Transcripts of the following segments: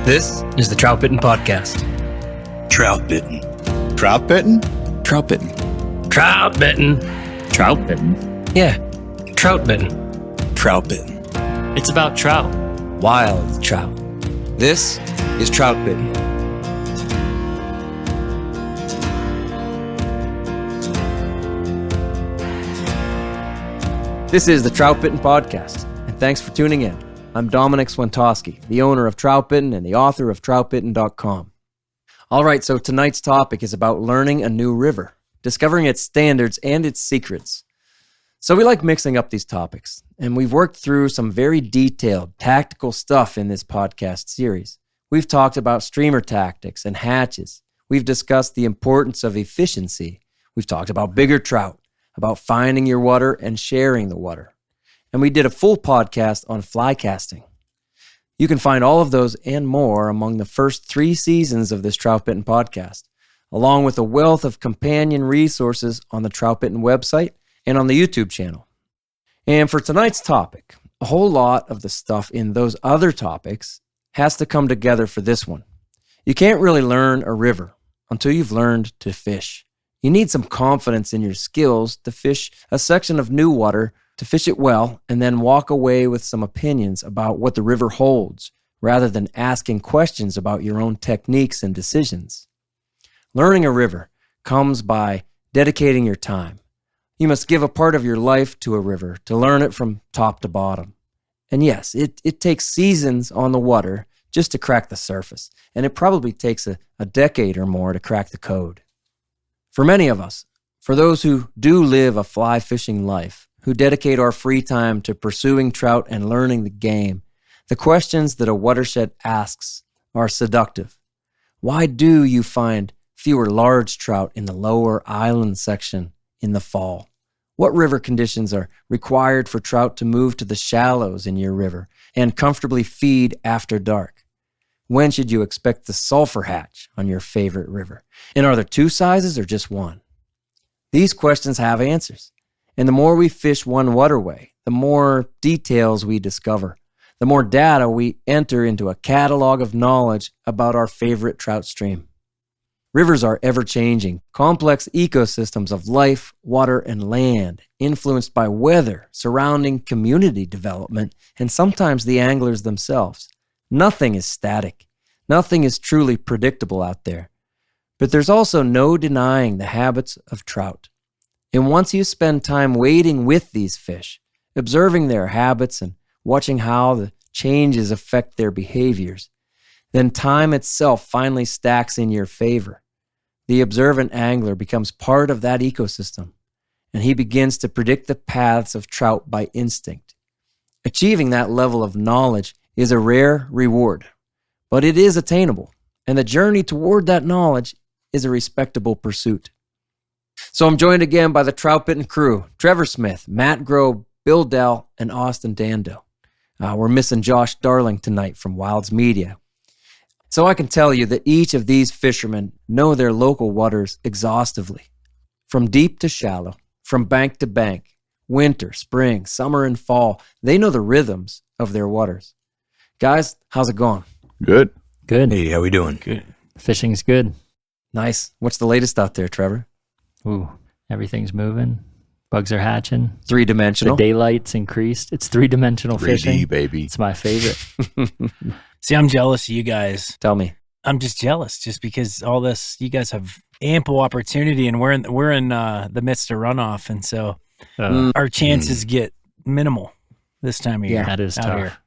This is the Troutbitten Podcast. Troutbitten. Troutbitten? Troutbitten. Troutbitten. Troutbitten. Yeah, Troutbitten. Troutbitten. It's about trout. Wild trout. This is Troutbitten. This is the Troutbitten Podcast, and thanks for tuning in. I'm Dominic Swantowski, the owner of Troutbitten and the author of Troutbitten.com. All right, so tonight's topic is about learning a new river, discovering its standards and its secrets. So we like mixing up these topics, and we've worked through some very detailed, tactical stuff in this podcast series. We've talked about streamer tactics and hatches. We've discussed the importance of efficiency. We've talked about bigger trout, about finding your water and sharing the water. And we did a full podcast on fly casting. You can find all of those and more among the first 3 seasons of this Troutbitten podcast, along with a wealth of companion resources on the Troutbitten website and on the YouTube channel. And for tonight's topic, a whole lot of the stuff in those other topics has to come together for this one. You can't really learn a river until you've learned to fish. You need some confidence in your skills to fish a section of new water, to fish it well, and then walk away with some opinions about what the river holds, rather than asking questions about your own techniques and decisions. Learning a river comes by dedicating your time. You must give a part of your life to a river to learn it from top to bottom. And yes, it takes seasons on the water just to crack the surface, and it probably takes a decade or more to crack the code. For many of us, for those who do live a fly fishing life, who dedicate our free time to pursuing trout and learning the game, the questions that a watershed asks are seductive. Why do you find fewer large trout in the lower island section in the fall? What river conditions are required for trout to move to the shallows in your river and comfortably feed after dark? When should you expect the sulfur hatch on your favorite river? And are there 2 sizes or just one? These questions have answers. And the more we fish one waterway, the more details we discover, the more data we enter into a catalog of knowledge about our favorite trout stream. Rivers are ever-changing, complex ecosystems of life, water, and land, influenced by weather, surrounding community development, and sometimes the anglers themselves. Nothing is static. Nothing is truly predictable out there. But there's also no denying the habits of trout. And once you spend time wading with these fish, observing their habits and watching how the changes affect their behaviors, then time itself finally stacks in your favor. The observant angler becomes part of that ecosystem, and he begins to predict the paths of trout by instinct. Achieving that level of knowledge is a rare reward, but it is attainable, and the journey toward that knowledge is a respectable pursuit. So I'm joined again by the Troutbitten crew, Trevor Smith, Matt Grobe, Bill Dell, and Austin Dando. We're missing Josh Darling tonight from Wilds Media. So I can tell you that each of these fishermen know their local waters exhaustively. From deep to shallow, from bank to bank, winter, spring, summer, and fall, they know the rhythms of their waters. Guys, how's it going? Good. Good. Hey, how we doing? Good. Fishing's good. Nice. What's the latest out there, Trevor? Ooh, everything's moving. Bugs are hatching. 3-dimensional. The daylight's increased. It's 3-dimensional 3D, fishing. baby. It's my favorite. See, I'm jealous of you guys. Tell me. I'm just jealous just because all this, you guys have ample opportunity and we're in the midst of runoff. And so our chances get minimal this time of year. That is out tough. Here.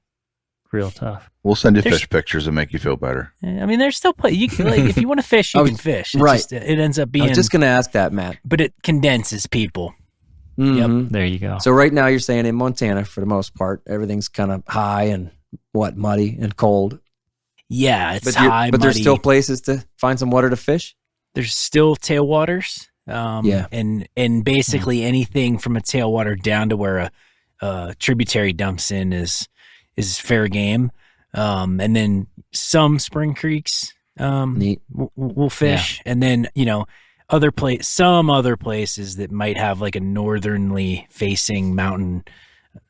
Real tough. We'll send you There's- fish pictures and make you feel better. I mean, there's still play. You can, like, if you want to fish, you can fish. It's right. just, it ends up I being, was just going to ask that, Matt. but it condenses people. Mhm. There you go. So right now you're saying in Montana, for the most part, everything's kind of high and muddy and cold. Yeah, it's But high, but there's muddy. still places to find some water to fish. There's still tailwaters. Yeah. And basically anything from a tailwater down to where a tributary dumps in is fair game. And then some spring creeks Neat. we'll fish, and then some other places that might have like a northernly facing mountain,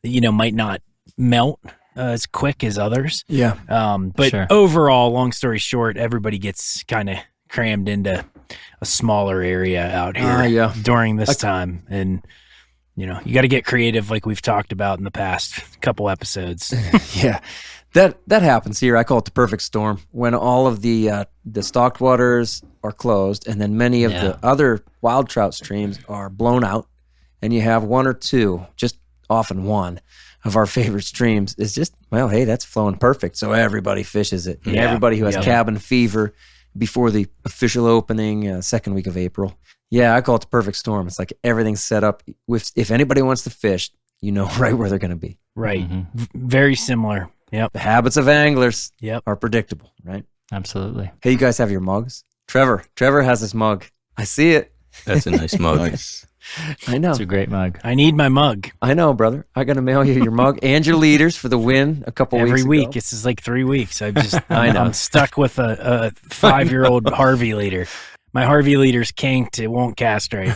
might not melt as quick as others. Yeah. But Sure. overall, long story short, everybody gets kind of crammed into a smaller area out here during this time. And, you know, you got to get creative like we've talked about in the past couple episodes. Yeah. That happens here. I call it the perfect storm, when all of the stocked waters are closed and then many of the other wild trout streams are blown out, and you have one or two, just often one, of our favorite streams is just, well, hey, that's flowing perfect. So everybody fishes it. And everybody who has cabin fever before the official opening, second week of April. Yeah, I call it the perfect storm. It's like everything's set up. If anybody wants to fish, you know right where they're going to be. Right. Very similar. Yep. The habits of anglers Yep. are predictable, right? Absolutely. Hey, you guys have your mugs? Trevor has his mug. I see it. That's a nice mug. Nice. I know. It's a great mug. I need my mug I know, brother. I got to mail you your mug and your leaders for the win a couple every weeks week. ago. This is like 3 weeks. I know. I'm stuck with a 5-year-old Harvey leader. My Harvey leader's kinked. It won't castrate.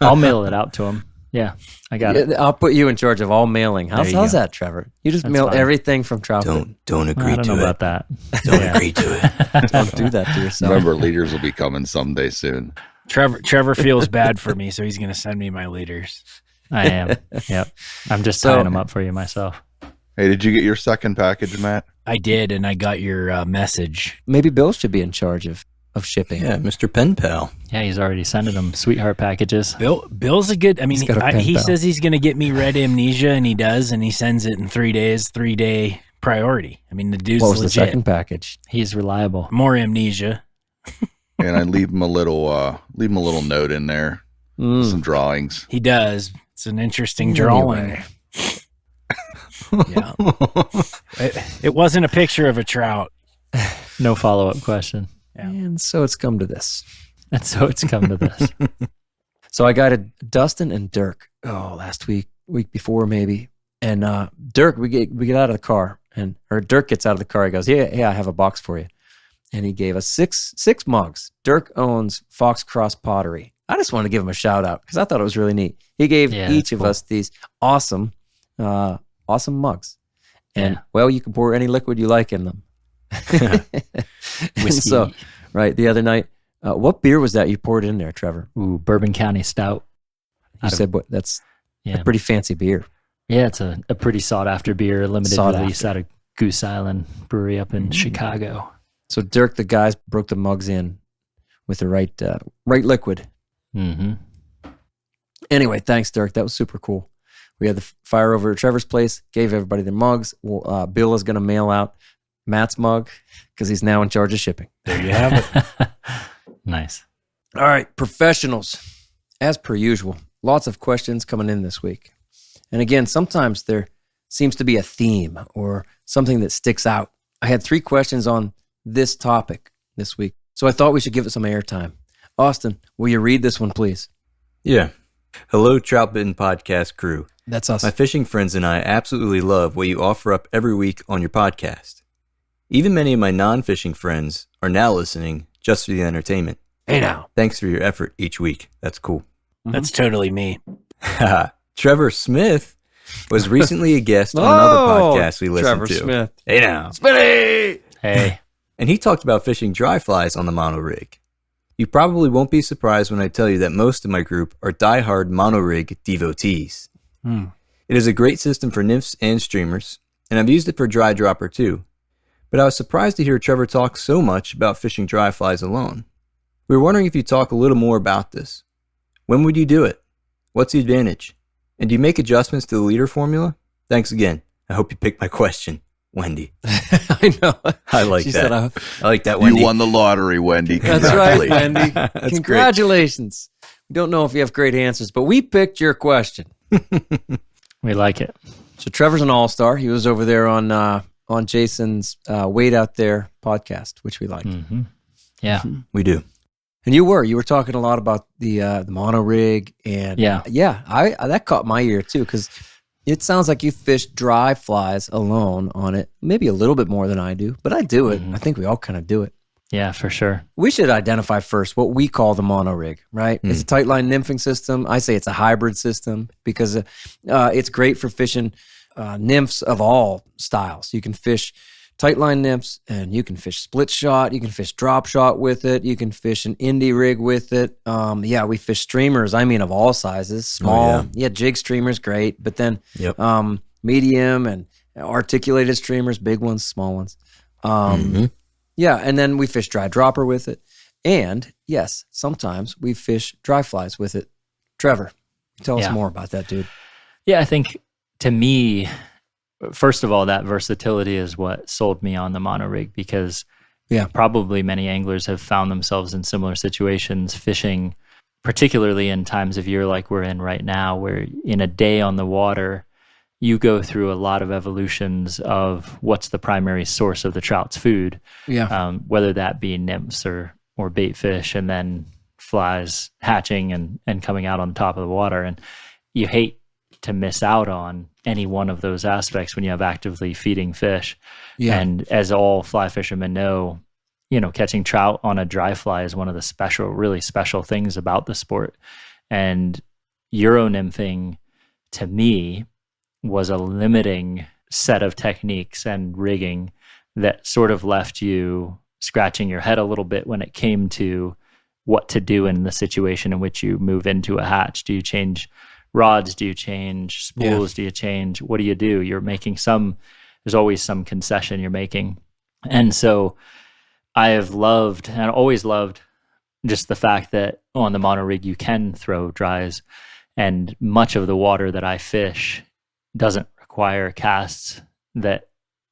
I'll mail it out to him. Yeah, I got it. I'll put you in charge of all mailing. How's that, Trevor? You just That's mail fine. everything from Troutbitten. Don't agree I don't to know it. about that. Don't Yeah. agree to it. Don't do that to yourself. Remember, leaders will be coming someday soon. Trevor feels bad for me, so he's going to send me my leaders. I am. Yep. I'm just tying them up for you myself. Hey, did you get your second package, Matt? I did, and I got your message. Maybe Bill should be in charge of shipping. Yeah, Mr. Pen Pal. Yeah, he's already sending them sweetheart packages. Bill's a good. I mean, He's got a pen he pal. says he's going to get me red amnesia, and he does, and he sends it in 3 days, 3-day priority. I mean, the dude's What was the legit. second package? He's reliable. More amnesia. And I leave him a little note in there, some drawings. He does. It's an interesting drawing. Anyway. Yeah. It wasn't a picture of a trout. No follow-up question. And so it's come to this. And so it's come to this. So I guided Dustin and Dirk. Last week before maybe. And Dirk, we get out of the car, or Dirk gets out of the car. He goes, "Yeah, I have a box for you." And he gave us six mugs. Dirk owns Fox Cross Pottery. I just wanted to give him a shout out because I thought it was really neat. He gave each of us these awesome mugs. And well, you can pour any liquid you like in them. Whiskey. So, right, the other night, what beer was that you poured in there, Trevor? Ooh, Bourbon County Stout. You said what? That's Yeah. a pretty fancy beer. Yeah, it's a pretty sought-after beer, limited Sought release after. out of Goose Island Brewery up in Chicago. So Dirk, the guys broke the mugs in with the right liquid. Mm-hmm. Anyway, thanks, Dirk. That was super cool. We had the fire over at Trevor's place, gave everybody their mugs. Bill is going to mail out Matt's mug because he's now in charge of shipping. There you have it. Nice. All right, professionals. As per usual, lots of questions coming in this week. And again, sometimes there seems to be a theme or something that sticks out. I had 3 questions on this topic this week, so I thought we should give it some airtime. Austin, will you read this one, please? Yeah. Hello, Troutbitten podcast crew. That's us. My fishing friends and I absolutely love what you offer up every week on your podcast. Even many of my non-fishing friends are now listening just for the entertainment. Hey now. Thanks for your effort each week. That's cool. That's totally me. Trevor Smith was recently a guest on another podcast we listened Trevor to. Smith. Hey now. Spinny! Hey. And he talked about fishing dry flies on the mono rig. You probably won't be surprised when I tell you that most of my group are diehard mono rig devotees. It is a great system for nymphs and streamers, and I've used it for dry dropper too. But I was surprised to hear Trevor talk so much about fishing dry flies alone. We were wondering if you'd talk a little more about this. When would you do it? What's the advantage? And do you make adjustments to the leader formula? Thanks again. I hope you picked my question. Wendy. I know. I like She that. said, I like that, Wendy. You won the lottery, Wendy. That's right, Congratulations. Wendy. Congratulations. We don't know if you have great answers, but we picked your question. We like it. So Trevor's an all-star. He was over there on Jason's Wait Out There podcast, which we like. Mm-hmm. Yeah. We do. And you were talking a lot about the mono rig, and I that caught my ear too, because it sounds like you fish dry flies alone on it, maybe a little bit more than I do, but I do it. I think we all kind of do it. Yeah, for sure. We should identify first what we call the mono rig, right? It's a tight line nymphing system. I say it's a hybrid system because it's great for fishing nymphs of all styles. You can fish tightline nymphs, and you can fish split shot. You can fish drop shot with it. You can fish an indie rig with it. We fish streamers. I mean, of all sizes, small. Jig streamers, great. But then medium and articulated streamers, big ones, small ones. And then we fish dry dropper with it. And yes, sometimes we fish dry flies with it. Trevor, tell us more about that, dude. Yeah, I think to me, first of all, that versatility is what sold me on the mono rig, because probably many anglers have found themselves in similar situations fishing, particularly in times of year like we're in right now, where in a day on the water, you go through a lot of evolutions of what's the primary source of the trout's food, whether that be nymphs or bait fish, and then flies hatching and coming out on the top of the water. And you hate to miss out on any one of those aspects when you have actively feeding fish. And as all fly fishermen know, catching trout on a dry fly is one of the really special things about the sport. And Euro nymphing, to me, was a limiting set of techniques and rigging that sort of left you scratching your head a little bit when it came to what to do in the situation in which you move into a hatch. Do you change rods? Do you change spools? Do you change? What do you do? You're making there's always some concession you're making. And so I have loved and always loved just the fact that on the mono rig you can throw dries, and much of the water that I fish doesn't require casts that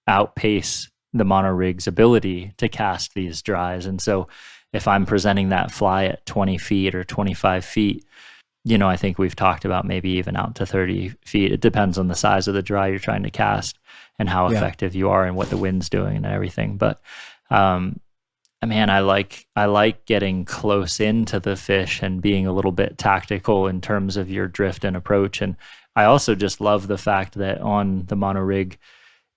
outpace the mono rig's ability to cast these dries. And so if I'm presenting that fly at 20 feet or 25 feet, I think we've talked about maybe even out to 30 feet. It depends on the size of the dry you're trying to cast and how effective you are and what the wind's doing and everything. But man, I like getting close into the fish and being a little bit tactical in terms of your drift and approach. And I also just love the fact that on the mono rig,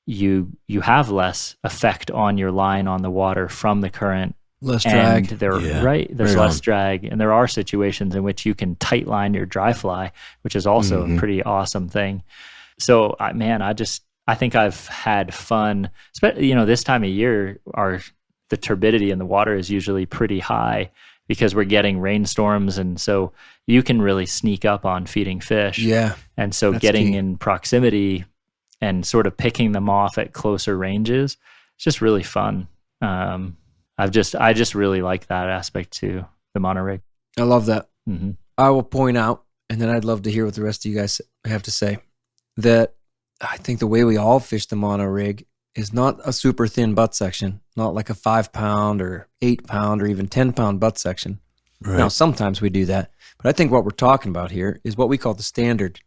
you have less effect on your line on the water from the current. Less drag. There's less drag. And there are situations in which you can tight line your dry fly, which is also a pretty awesome thing. So, I think I've had fun. This time of year, the turbidity in the water is usually pretty high because we're getting rainstorms. And so you can really sneak up on feeding fish. Yeah. And so getting in proximity and sort of picking them off at closer ranges, it's just really fun. I just really like that aspect to the mono rig. I love that. I will point out, and then I'd love to hear what the rest of you guys have to say, that I think the way we all fish the mono rig is not a super thin butt section, not like a 5 pound or 8 pound or even 10 pound butt section. Right. Now, sometimes we do that, but I think what we're talking about here is what we call the standard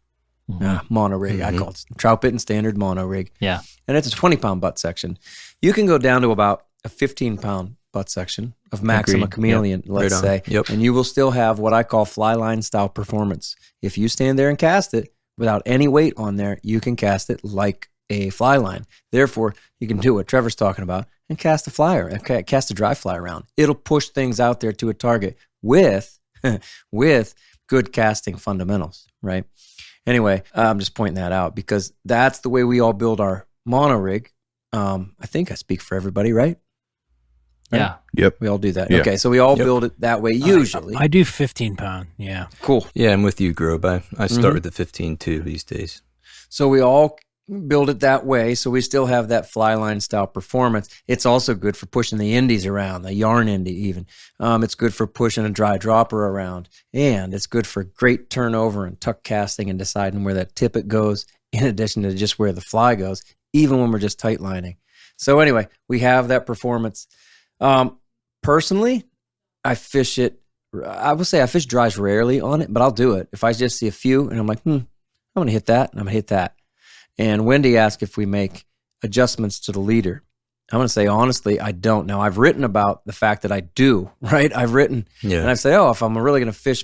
mono rig. I call it Troutbitten standard mono rig. Yeah. And it's a 20 pound butt section. You can go down to about a 15 pound butt section of Maxima Chameleon, let's say, and you will still have what I call fly line style performance. If you stand there and cast it without any weight on there, you can cast it like a fly line. Therefore, you can do what Trevor's talking about and cast a dry fly around. It'll push things out there to a target with good casting fundamentals, right? Anyway, I'm just pointing that out because that's the way we all build our mono rig. I think I speak for everybody, right? Yeah. Yep. We all do that. Yeah. Okay, so we all build it that way usually. I do 15 pound. Yeah. Cool. Yeah, I'm with you, Grobe. I start with the 15 too these days. So we all build it that way, so we still have that fly line style performance. It's also good for pushing the indies around, the yarn indie even. It's good for pushing a dry dropper around, and it's good for great turnover and tuck casting and deciding where that tippet goes in addition to just where the fly goes, even when we're just tight lining. So anyway, we have that performance. Personally, I fish it. I would say I fish dries rarely on it, but I'll do it. If I just see a few and I'm like, I'm going to hit that and I'm going to hit that. And Wendy asked if we make adjustments to the leader. I'm going to say, honestly, I don't. Now, I've written about the fact that I do, right? I've written, and I say, if I'm really going to fish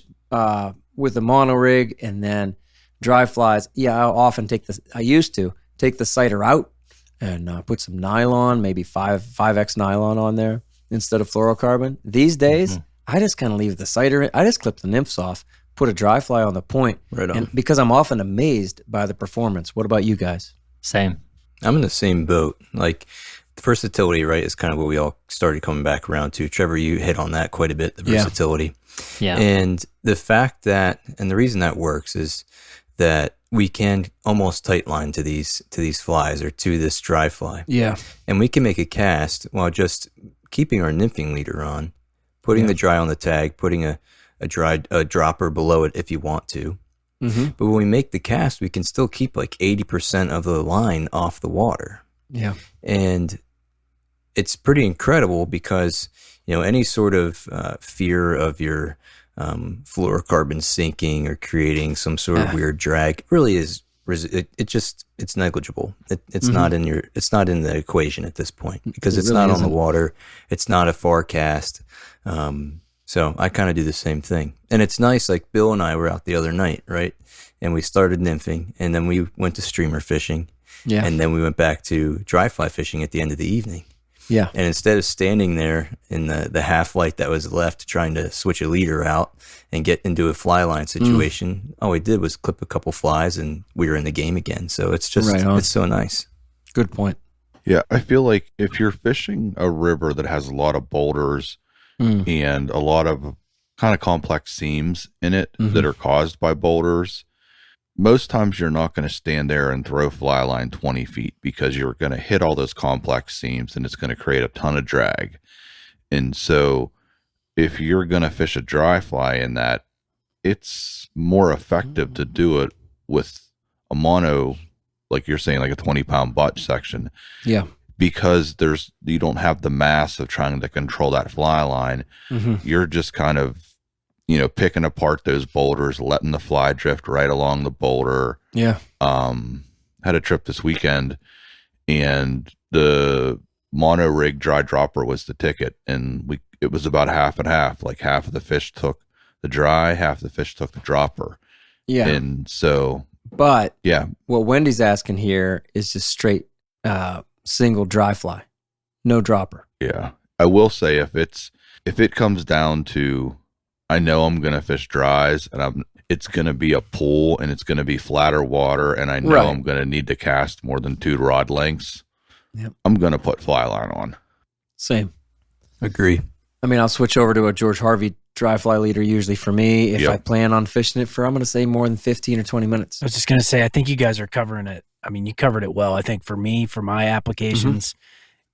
with a mono rig and then dry flies, I'll often I used to take the sighter out and put some nylon, maybe 5X nylon on there instead of fluorocarbon. These days, I just kind of leave the sighter in. I just clip the nymphs off, put a dry fly on the point. Right on. And because I'm often amazed by the performance. What about you guys? Same. I'm in the same boat. Like the versatility, right, is kind of what we all started coming back around to. Trevor, you hit on that quite a bit, the versatility. Yeah. And the fact that, and the reason that works is that we can almost tight line to these flies or to this dry fly. Yeah. And we can make a cast while just keeping our nymphing leader on, putting the dry on the tag, putting a dropper below it if you want to. Mm-hmm. But when we make the cast, we can still keep like 80% of the line off the water. Yeah. And it's pretty incredible because, any sort of fear of your fluorocarbon sinking or creating some sort of weird drag really is, it's negligible. It's not in the equation at this point because it's really not on the water. It's not a far cast. So I kind of do the same thing. And it's nice, like Bill and I were out the other night, right? And we started nymphing, and then we went to streamer fishing. Yeah. And then we went back to dry fly fishing at the end of the evening. Yeah. And instead of standing there in the half light that was left trying to switch a leader out and get into a fly line situation, all we did was clip a couple flies and we were in the game again. So it's just, it's so nice. Good point. Yeah. I feel like if you're fishing a river that has a lot of boulders and a lot of kind of complex seams in it that are caused by boulders, most times you're not going to stand there and throw fly line 20 feet because you're going to hit all those complex seams and it's going to create a ton of drag. And so if you're going to fish a dry fly in that, it's more effective to do it with a mono, like you're saying, like a 20-pound butt section. Yeah. Because you don't have the mass of trying to control that fly line. You're just kind of, picking apart those boulders, letting the fly drift right along the boulder. Yeah. Had a trip this weekend and the mono rig dry dropper was the ticket. And it was about half and half, like half of the fish took the dry, half of the fish took the dropper. Yeah. And so, but what Wendy's asking here is just straight, single dry fly, no dropper. Yeah. I will say if it comes down to, I know I'm going to fish dries and it's going to be a pool and it's going to be flatter water and I know I'm going to need to cast more than 2 rod lengths. Yep. I'm going to put fly line on. Same. Agree. I mean, I'll switch over to a George Harvey dry fly leader usually for me if I plan on fishing it for, I'm going to say more than 15 or 20 minutes. I was just going to say, I think you guys are covering it. I mean, you covered it well. I think for me, for my applications,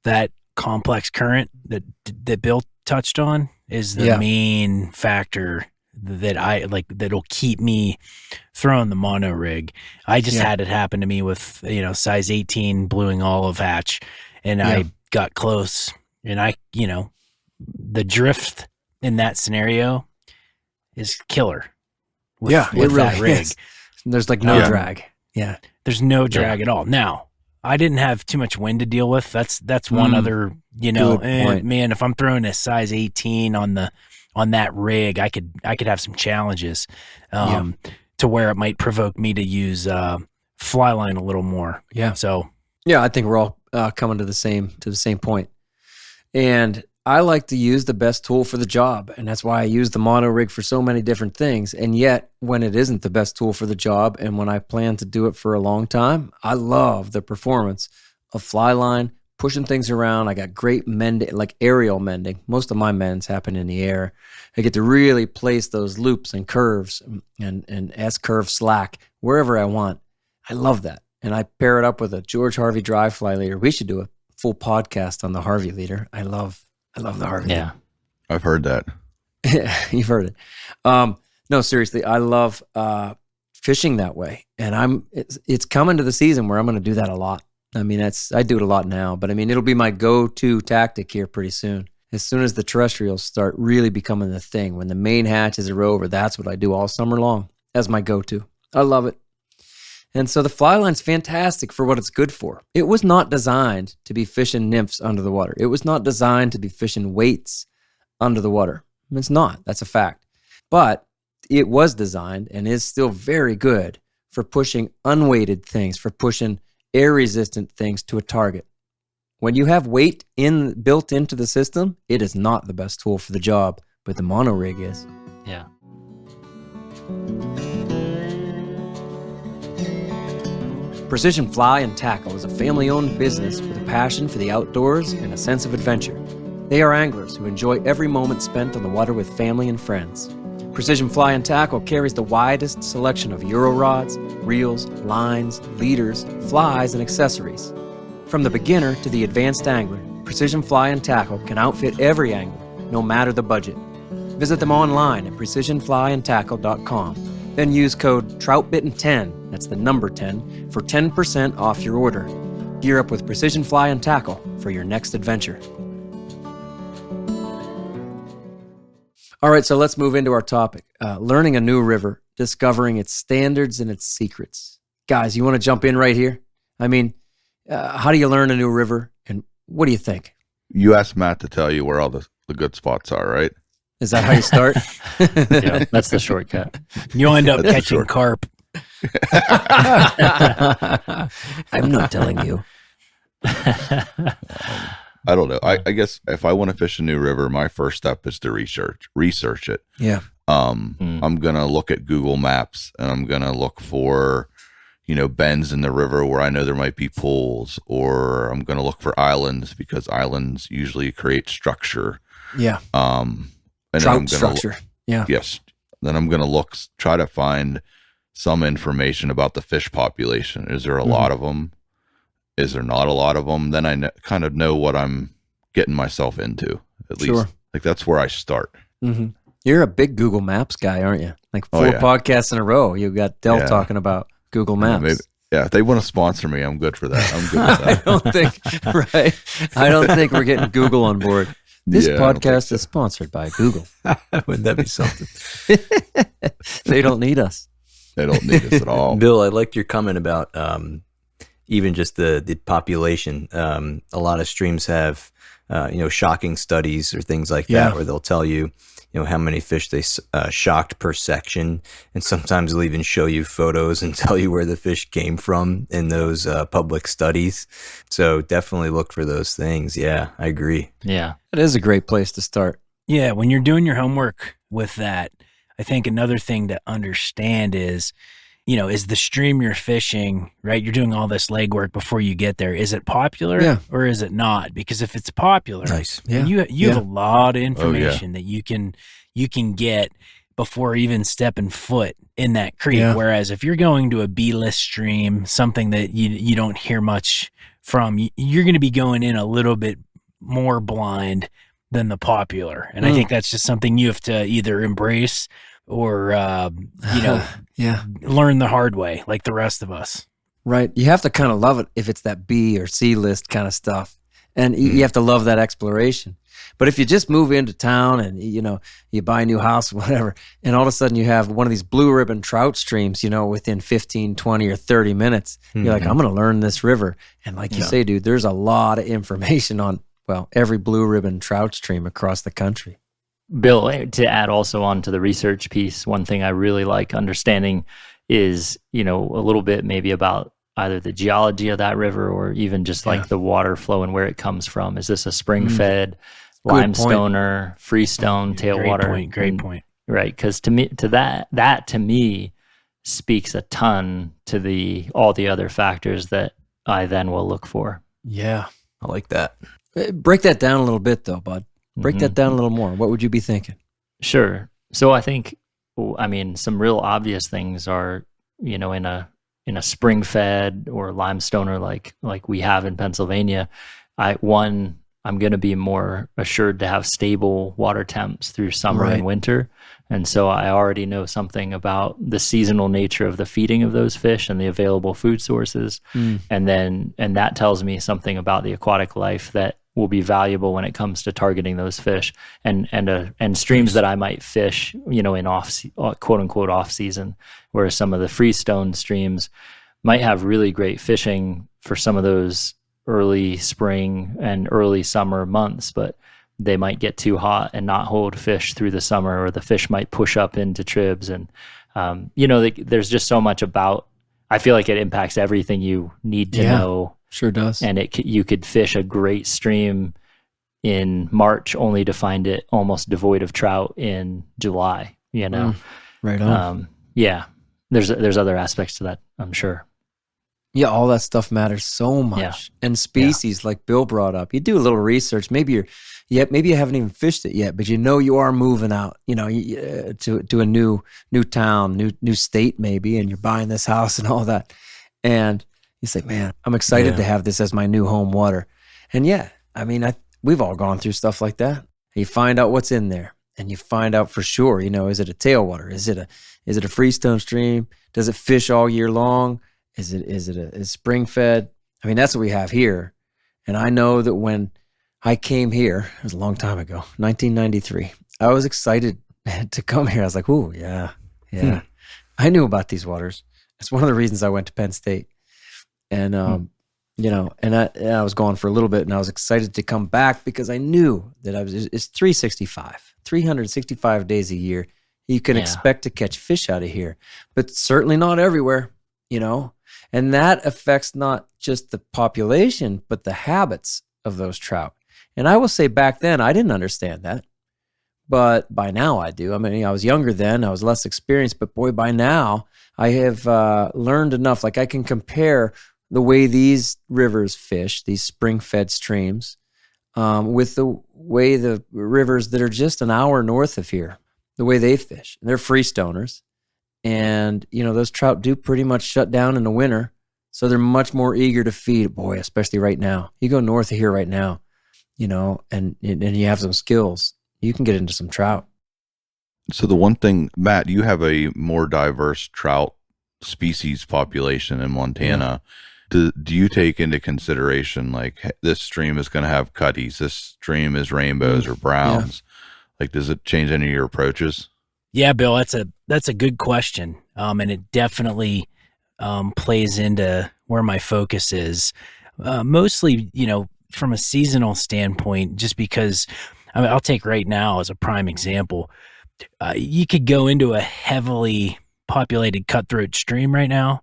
that complex current that Bill touched on is the main factor that I like, that'll keep me throwing the mono rig. I just had it happen to me with, size 18 blueing olive hatch, and I got close and the drift in that scenario is killer with it really that rig. Is. There's like no drag. Yeah. There's no drag at all. Now, I didn't have too much wind to deal with. That's one other, man, if I'm throwing a size 18 on that rig, I could have some challenges to where it might provoke me to use fly line a little more. Yeah. So, I think we're all coming to the same point. And I like to use the best tool for the job, and that's why I use the mono rig for so many different things. And yet, when it isn't the best tool for the job, and when I plan to do it for a long time, I love the performance of fly line, pushing things around. I got great mending, like aerial mending. Most of my mends happen in the air. I get to really place those loops and curves and S-curve slack wherever I want. I love that. And I pair it up with a George Harvey dry fly leader. We should do a full podcast on the Harvey leader. I love the Harvey. Yeah. I've heard that. You've heard it. No, seriously, I love fishing that way. And it's coming to the season where I'm going to do that a lot. I mean, I do it a lot now, but I mean, it'll be my go-to tactic here pretty soon. As soon as the terrestrials start really becoming the thing, when the main hatches are over, that's what I do all summer long as my go-to. I love it. And so the fly line's fantastic for what it's good for. It was not designed to be fishing nymphs under the water. It was not designed to be fishing weights under the water. It's not. That's a fact. But it was designed and is still very good for pushing unweighted things, for pushing air-resistant things to a target. When you have weight built into the system, it is not the best tool for the job, but the mono rig is. Yeah. Precision Fly and Tackle is a family-owned business with a passion for the outdoors and a sense of adventure. They are anglers who enjoy every moment spent on the water with family and friends. Precision Fly and Tackle carries the widest selection of Euro rods, reels, lines, leaders, flies, and accessories. From the beginner to the advanced angler, Precision Fly and Tackle can outfit every angler, no matter the budget. Visit them online at precisionflyandtackle.com. Then use code Troutbitten10, that's the number 10, for 10% off your order. Gear up with Precision Fly and Tackle for your next adventure. All right, so let's move into our topic. Learning a new river, discovering its standards and its secrets. Guys, you want to jump in right here? I mean, how do you learn a new river, and what do you think? You asked Matt to tell you where all the good spots are, right? Is that how you start? Yeah, that's the shortcut. You'll end up catching carp. I'm not telling you. I don't know. I guess if I want to fish a new river, my first step is to research it. Yeah. I'm going to look at Google Maps, and I'm going to look for, bends in the river where I know there might be pools, or I'm going to look for islands because islands usually create structure. Yeah. And trout structure. Yeah. Yes. Then I'm going to try to find some information about the fish population. Is there a lot of them? Is there not a lot of them? Then I kind of know what I'm getting myself into, at least. Like, that's where I start. Mm-hmm. You're a big Google Maps guy, aren't you? Like 4 podcasts in a row, you got Del talking about Google Maps. Maybe, if they want to sponsor me, I'm good for that. I'm good with that. I don't think we're getting Google on board. This podcast is sponsored by Google. Wouldn't that be something? They don't need us. They don't need us at all. Bill, I liked your comment about even just the population. A lot of streams have, shocking studies or things like that, where they'll tell you, how many fish they shocked per section. And sometimes they'll even show you photos and tell you where the fish came from in those public studies. So definitely look for those things. Yeah, I agree. Yeah. It is a great place to start. Yeah, when you're doing your homework with that, I think another thing to understand is, is the stream you're fishing, right? You're doing all this legwork before you get there. Is it popular or is it not? Because if it's popular, you have a lot of information that you can get before even stepping foot in that creek. Yeah. Whereas if you're going to a B-list stream, something that you don't hear much from, you're going to be going in a little bit more blind than the popular. And I think that's just something you have to either embrace or, learn the hard way like the rest of us. Right. You have to kind of love it if it's that B or C list kind of stuff. And you have to love that exploration. But if you just move into town and, you buy a new house, whatever, and all of a sudden you have one of these blue ribbon trout streams, within 15, 20 or 30 minutes, you're like, I'm going to learn this river. And like you say, dude, there's a lot of information on, every blue ribbon trout stream across the country. Bill, to add also on to the research piece, one thing I really like understanding is, a little bit maybe about either the geology of that river or even just like the water flow and where it comes from. Is this a spring-fed limestoner, freestone, tailwater? Great point. Right, because to me speaks a ton to all the other factors that I then will look for. Yeah, I like that. Break that down a little bit though, bud. Break that down a little more. What would you be thinking? Sure. So I think, some real obvious things are, in a spring fed or limestoner like we have in Pennsylvania. I'm going to be more assured to have stable water temps through summer and winter. And so I already know something about the seasonal nature of the feeding of those fish and the available food sources. And that tells me something about the aquatic life that will be valuable when it comes to targeting those fish and streams that I might fish, in quote unquote off season, whereas some of the freestone streams might have really great fishing for some of those early spring and early summer months, but they might get too hot and not hold fish through the summer, or the fish might push up into tribs. And, there's just so much about, I feel like it impacts everything you need to know. Sure does. And you could fish a great stream in March only to find it almost devoid of trout in July, Right on. There's other aspects to that, I'm sure. Yeah, all that stuff matters so much. Yeah. And species, like Bill brought up, you do a little research. Maybe maybe you haven't even fished it yet, but you are moving out, to a new town, new state maybe, and you're buying this house and all that. And you say, man, I'm excited to have this as my new home water. And we've all gone through stuff like that. You find out what's in there, and you find out for sure, is it a tailwater? Is it a freestone stream? Does it fish all year long? Is it spring fed? I mean, that's what we have here. And I know that when I came here, it was a long time ago, 1993, I was excited to come here. I was like, ooh, yeah. I knew about these waters. It's one of the reasons I went to Penn State. And, and I was gone for a little bit, and I was excited to come back because I knew that it's 365 days a year. You can expect to catch fish out of here, but certainly not everywhere, and that affects not just the population, but the habits of those trout. And I will say back then, I didn't understand that, but by now I do. I mean, I was younger then, I was less experienced, but boy, by now I have learned enough. Like I can compare the way these rivers fish, these spring-fed streams, with the way the rivers that are just an hour north of here, the way they fish. And they're freestoners. And, those trout do pretty much shut down in the winter. So they're much more eager to feed, boy, especially right now. You go north of here right now, and you have some skills, you can get into some trout. So the one thing, Matt, you have a more diverse trout species population in Montana. Do you take into consideration, like, this stream is going to have cutties, this stream is rainbows or browns? Like, does it change any of your approaches? Yeah, Bill, that's a good question. And it definitely plays into where my focus is. Mostly, from a seasonal standpoint, just because I'll take right now as a prime example. You could go into a heavily populated cutthroat stream right now,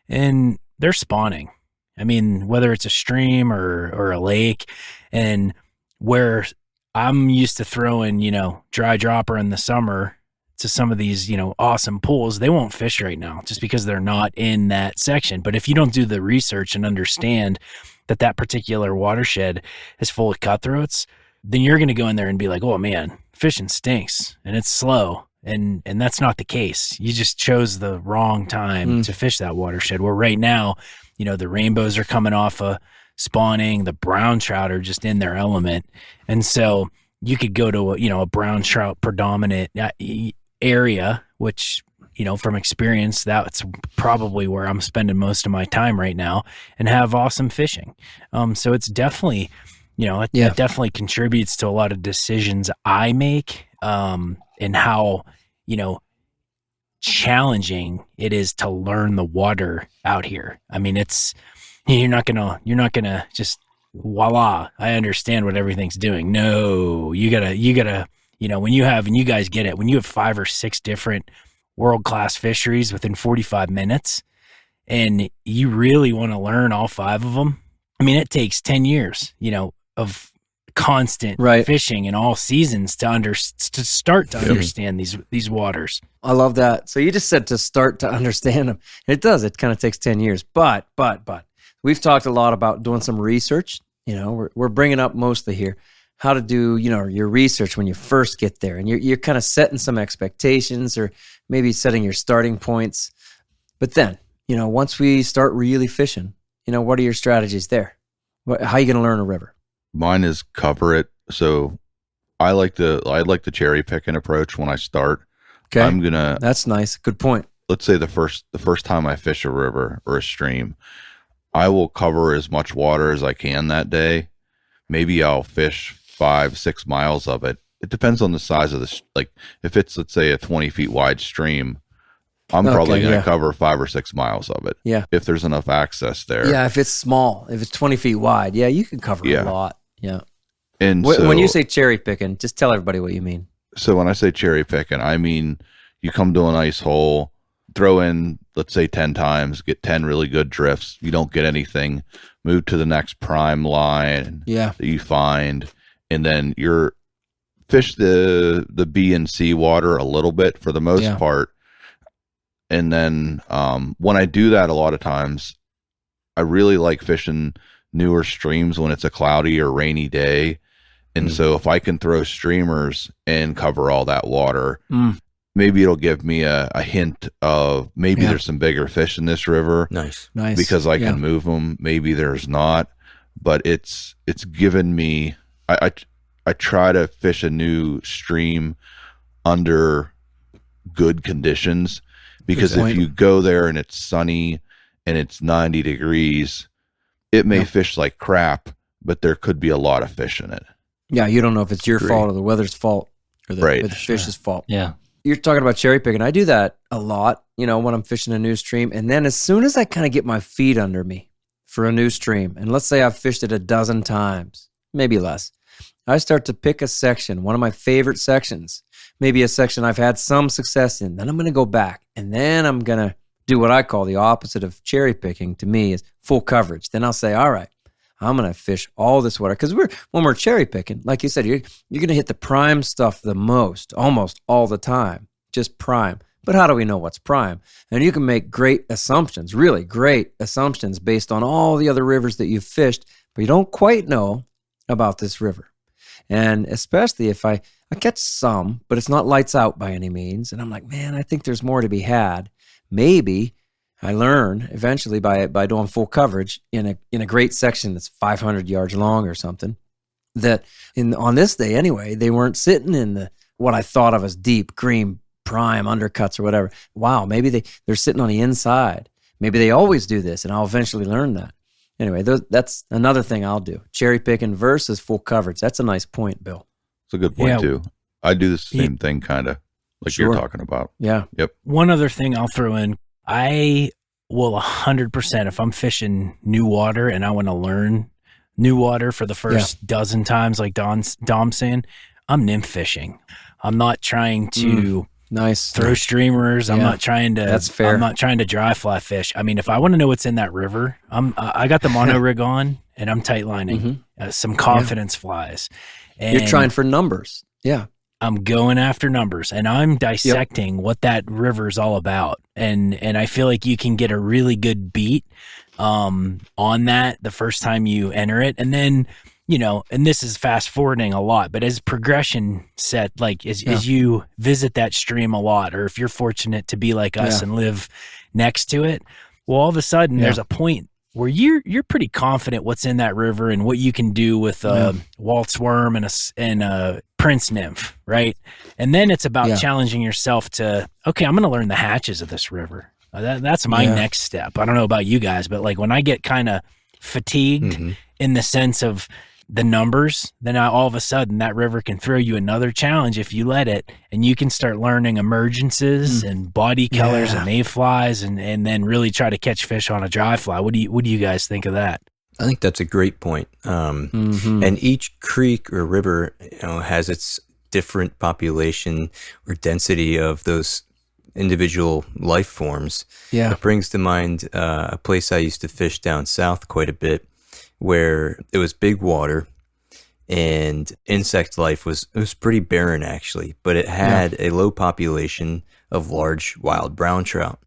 and they're spawning. I mean, whether it's a stream or a lake, and where I'm used to throwing, dry dropper in the summer to some of these, awesome pools, they won't fish right now just because they're not in that section. But if you don't do the research and understand that particular watershed is full of cutthroats, then you're going to go in there and be like, oh man, fishing stinks and it's slow. And that's not the case. You just chose the wrong time to fish that watershed, where right now, the rainbows are coming off of spawning, the brown trout are just in their element. And so you could go to a brown trout predominant area, which, from experience, that's probably where I'm spending most of my time right now, and have awesome fishing. So it's definitely, it definitely contributes to a lot of decisions I make, and how, challenging it is to learn the water out here. I mean, you're not gonna just voila, I understand what everything's doing. No, you gotta, when you guys get it, when you have 5 or 6 different world-class fisheries within 45 minutes, and you really want to learn all 5 of them, I mean, it takes 10 years, of constant fishing in all seasons to start to understand these waters. I love that. So you just said to start to understand them. It does. It kind of takes 10 years. But we've talked a lot about doing some research. We're bringing up mostly here how to do, your research when you first get there, and you're kind of setting some expectations, or maybe setting your starting points. But then, once we start really fishing, what are your strategies there? How are you going to learn a river? Mine is cover it. So I like the cherry picking approach when I start. Okay. That's nice. Good point. Let's say the first time I fish a river or a stream, I will cover as much water as I can that day. Maybe I'll fish 5-6 miles of it. It depends on the size of like if it's, let's say, a 20 feet wide stream, I'm probably going to cover 5 or 6 miles of it. Yeah. If there's enough access there. Yeah. If it's small, if it's 20 feet wide, you can cover a lot. Yeah. And when you say cherry picking, just tell everybody what you mean. So when I say cherry picking, I mean, you come to an ice hole, throw in, let's say 10 times, get 10 really good drifts. You don't get anything, move to the next prime line that you find. And then you're fish the B and C water a little bit for the most part. And then when I do that, a lot of times I really like fishing newer streams when it's a cloudy or rainy day. And so if I can throw streamers and cover all that water, maybe it'll give me a hint of maybe there's some bigger fish in this river. Nice. Because I can move them. Maybe there's not, but it's given me, I try to fish a new stream under good conditions, because if you go there and it's sunny and it's 90 degrees, it may fish like crap, but there could be a lot of fish in it. Yeah, you don't know if it's your fault or the weather's fault or the fish's fault. Yeah. You're talking about cherry picking. I do that a lot, when I'm fishing a new stream. And then as soon as I kind of get my feet under me for a new stream, and let's say I've fished it a dozen times, maybe less, I start to pick a section, one of my favorite sections, maybe a section I've had some success in. Then I'm going to go back, and then I'm going to do what I call the opposite of cherry picking to me is full coverage. Then I'll say, all right, I'm going to fish all this water. Because when we're cherry picking, like you said, you're going to hit the prime stuff the most, almost all the time, just prime. But how do we know what's prime? And you can make great assumptions, really great assumptions based on all the other rivers that you've fished, but you don't quite know about this river. And especially if I catch some, but it's not lights out by any means. And I'm like, man, I think there's more to be had. Maybe I learn eventually by doing full coverage in a great section that's 500 yards long or something, that on this day anyway, they weren't sitting in what I thought of as deep green prime undercuts or whatever. Wow, maybe they're sitting on the inside. Maybe they always do this, and I'll eventually learn that. Anyway, that's another thing I'll do. Cherry picking versus full coverage. That's a nice point, Bill. It's a good point too. I do the same thing kind of like you're talking about. Yeah. Yep. One other thing I'll throw in, I will 100%, if I'm fishing new water and I want to learn new water for the first dozen times, like Dom's saying, I'm nymph fishing. I'm not trying to throw streamers. I'm not trying to. That's fair. I'm not trying to dry fly fish. I mean, if I want to know what's in that river, I got the mono rig on and I'm tight lining some confidence flies. And you're trying for numbers. Yeah. I'm going after numbers, and I'm dissecting what that river is all about. And I feel like you can get a really good beat on that the first time you enter it. And then, and this is fast forwarding a lot, but as progression set, like as you visit that stream a lot, or if you're fortunate to be like us and live next to it, well, all of a sudden there's a point where you're pretty confident what's in that river and what you can do with a waltz worm and a prince nymph, right? And then it's about challenging yourself to, okay, I'm going to learn the hatches of this river. That's my next step. I don't know about you guys, but like when I get kind of fatigued in the sense of the numbers, then all of a sudden that river can throw you another challenge if you let it, and you can start learning emergences and body colors and mayflies, and then really try to catch fish on a dry fly. What do you guys think of that? I think that's a great point. And each creek or river, has its different population or density of those individual life forms. Yeah. It brings to mind a place I used to fish down south quite a bit, where it was big water and insect life was pretty barren actually, but it had a low population of large wild brown trout.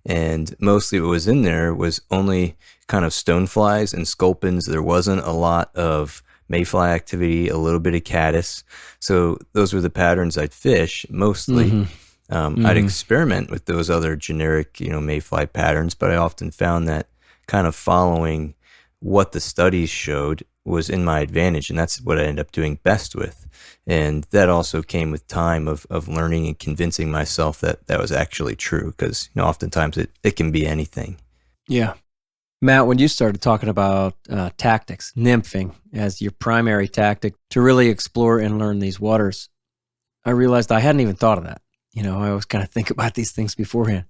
And mostly what was in there was only kind of stoneflies and sculpins. There wasn't a lot of mayfly activity, a little bit of caddis. So those were the patterns I'd fish mostly. I'd experiment with those other generic, mayfly patterns, but I often found that kind of following what the studies showed was in my advantage, and that's what I ended up doing best with. And that also came with time of learning and convincing myself that was actually true, because oftentimes it can be anything. Yeah. Matt, when you started talking about tactics, nymphing as your primary tactic to really explore and learn these waters, I realized I hadn't even thought of that. I always kind of think about these things beforehand.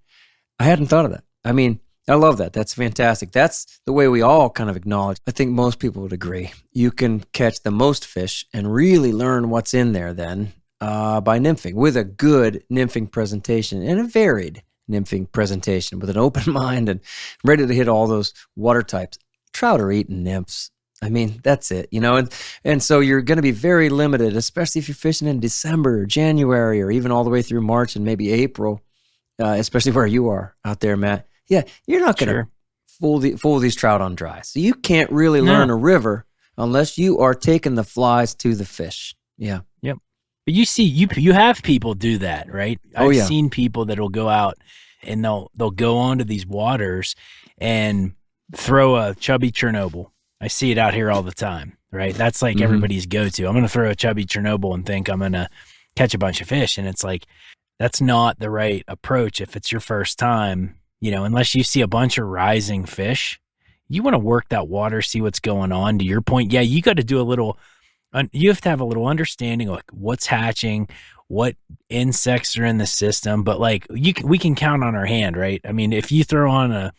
I hadn't thought of that. I mean, I love that. That's fantastic. That's the way we all kind of acknowledge. I think most people would agree. You can catch the most fish and really learn what's in there then by nymphing, with a good nymphing presentation and a varied nymphing presentation with an open mind and ready to hit all those water types. Trout are eating nymphs. I mean, that's it, and so you're going to be very limited, especially if you're fishing in December or January or even all the way through March and maybe April, especially where you are out there, Matt. Yeah, you're not going to fool these trout on dry. So you can't really learn a river unless you are taking the flies to the fish. Yeah. Yep. But you see, you have people do that, right? I've seen people that'll go out and they'll go onto these waters and throw a chubby Chernobyl. I see it out here all the time, right? That's like everybody's go-to. I'm going to throw a chubby Chernobyl and think I'm going to catch a bunch of fish. And it's like, that's not the right approach if it's your first time, unless you see a bunch of rising fish. You want to work that water, see what's going on. To your point, you got to do you have to have a little understanding of what's hatching, what insects are in the system. But like we can count on our hand, right? I mean, if you throw on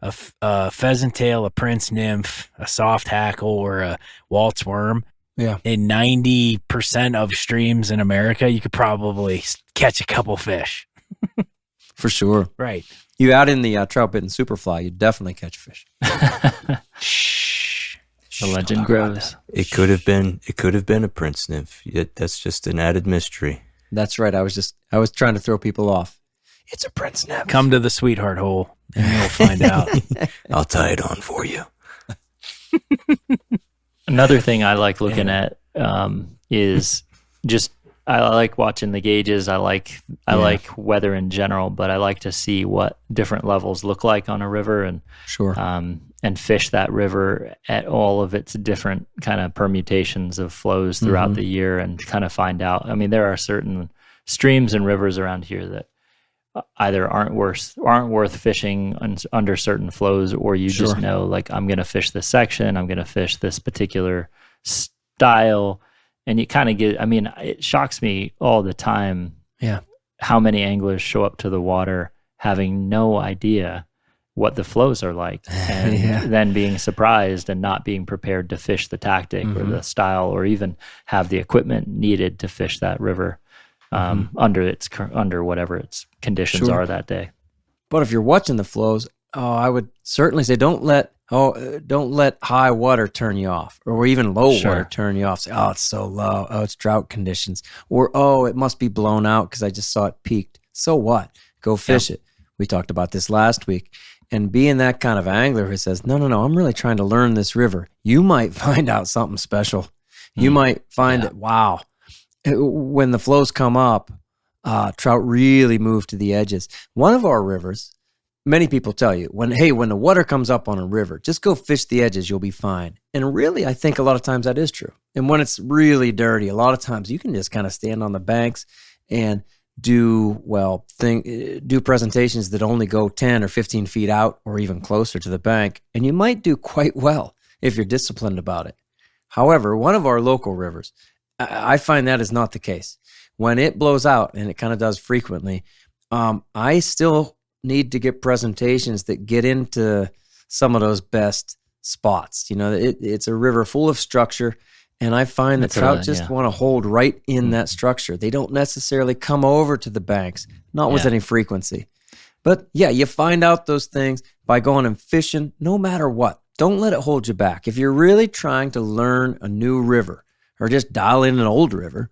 a pheasant tail, a prince nymph, a soft hackle, or a waltz worm, in 90% of streams in America, you could probably catch a couple fish. For sure. Right. You add in the Troutbitten Superfly, you definitely catch fish. Shh. The legend grows. It could have been a prince nymph. That's just an added mystery. That's right. I was trying to throw people off. It's a prince nymph. Come to the sweetheart hole and you'll find out. I'll tie it on for you. Another thing I like looking at is just I like watching the gauges. I like weather in general, but I like to see what different levels look like on a river and and fish that river at all of its different kind of permutations of flows throughout the year and kind of find out. I mean, there are certain streams and rivers around here that either aren't worth fishing under certain flows, or you just know, like, I'm going to fish this section, I'm going to fish this particular style. And you kind of get, I mean, it shocks me all the time how many anglers show up to the water having no idea what the flows are like, and then being surprised and not being prepared to fish the tactic or the style, or even have the equipment needed to fish that river under whatever its conditions are that day. But if you're watching the flows, I would certainly say don't let high water turn you off, or even low water turn you off. Say, it's so low. Oh, it's drought conditions. Or, it must be blown out because I just saw it peaked. So what? Go fish it. We talked about this last week. And being that kind of angler who says, no, I'm really trying to learn this river, you might find out something special. You might find that, wow, when the flows come up, trout really move to the edges. One of our rivers, many people tell you, when the water comes up on a river, just go fish the edges, you'll be fine. And really, I think a lot of times that is true. And when it's really dirty, a lot of times you can just kind of stand on the banks and do presentations that only go 10 or 15 feet out or even closer to the bank. And you might do quite well if you're disciplined about it. However, one of our local rivers, I find that is not the case. When it blows out, and it kind of does frequently, I still need to get presentations that get into some of those best spots. It's a river full of structure, and I find that trout just want to hold right in that structure. They don't necessarily come over to the banks, not with any frequency. But you find out those things by going and fishing no matter what. Don't let it hold you back. If you're really trying to learn a new river or just dial in an old river,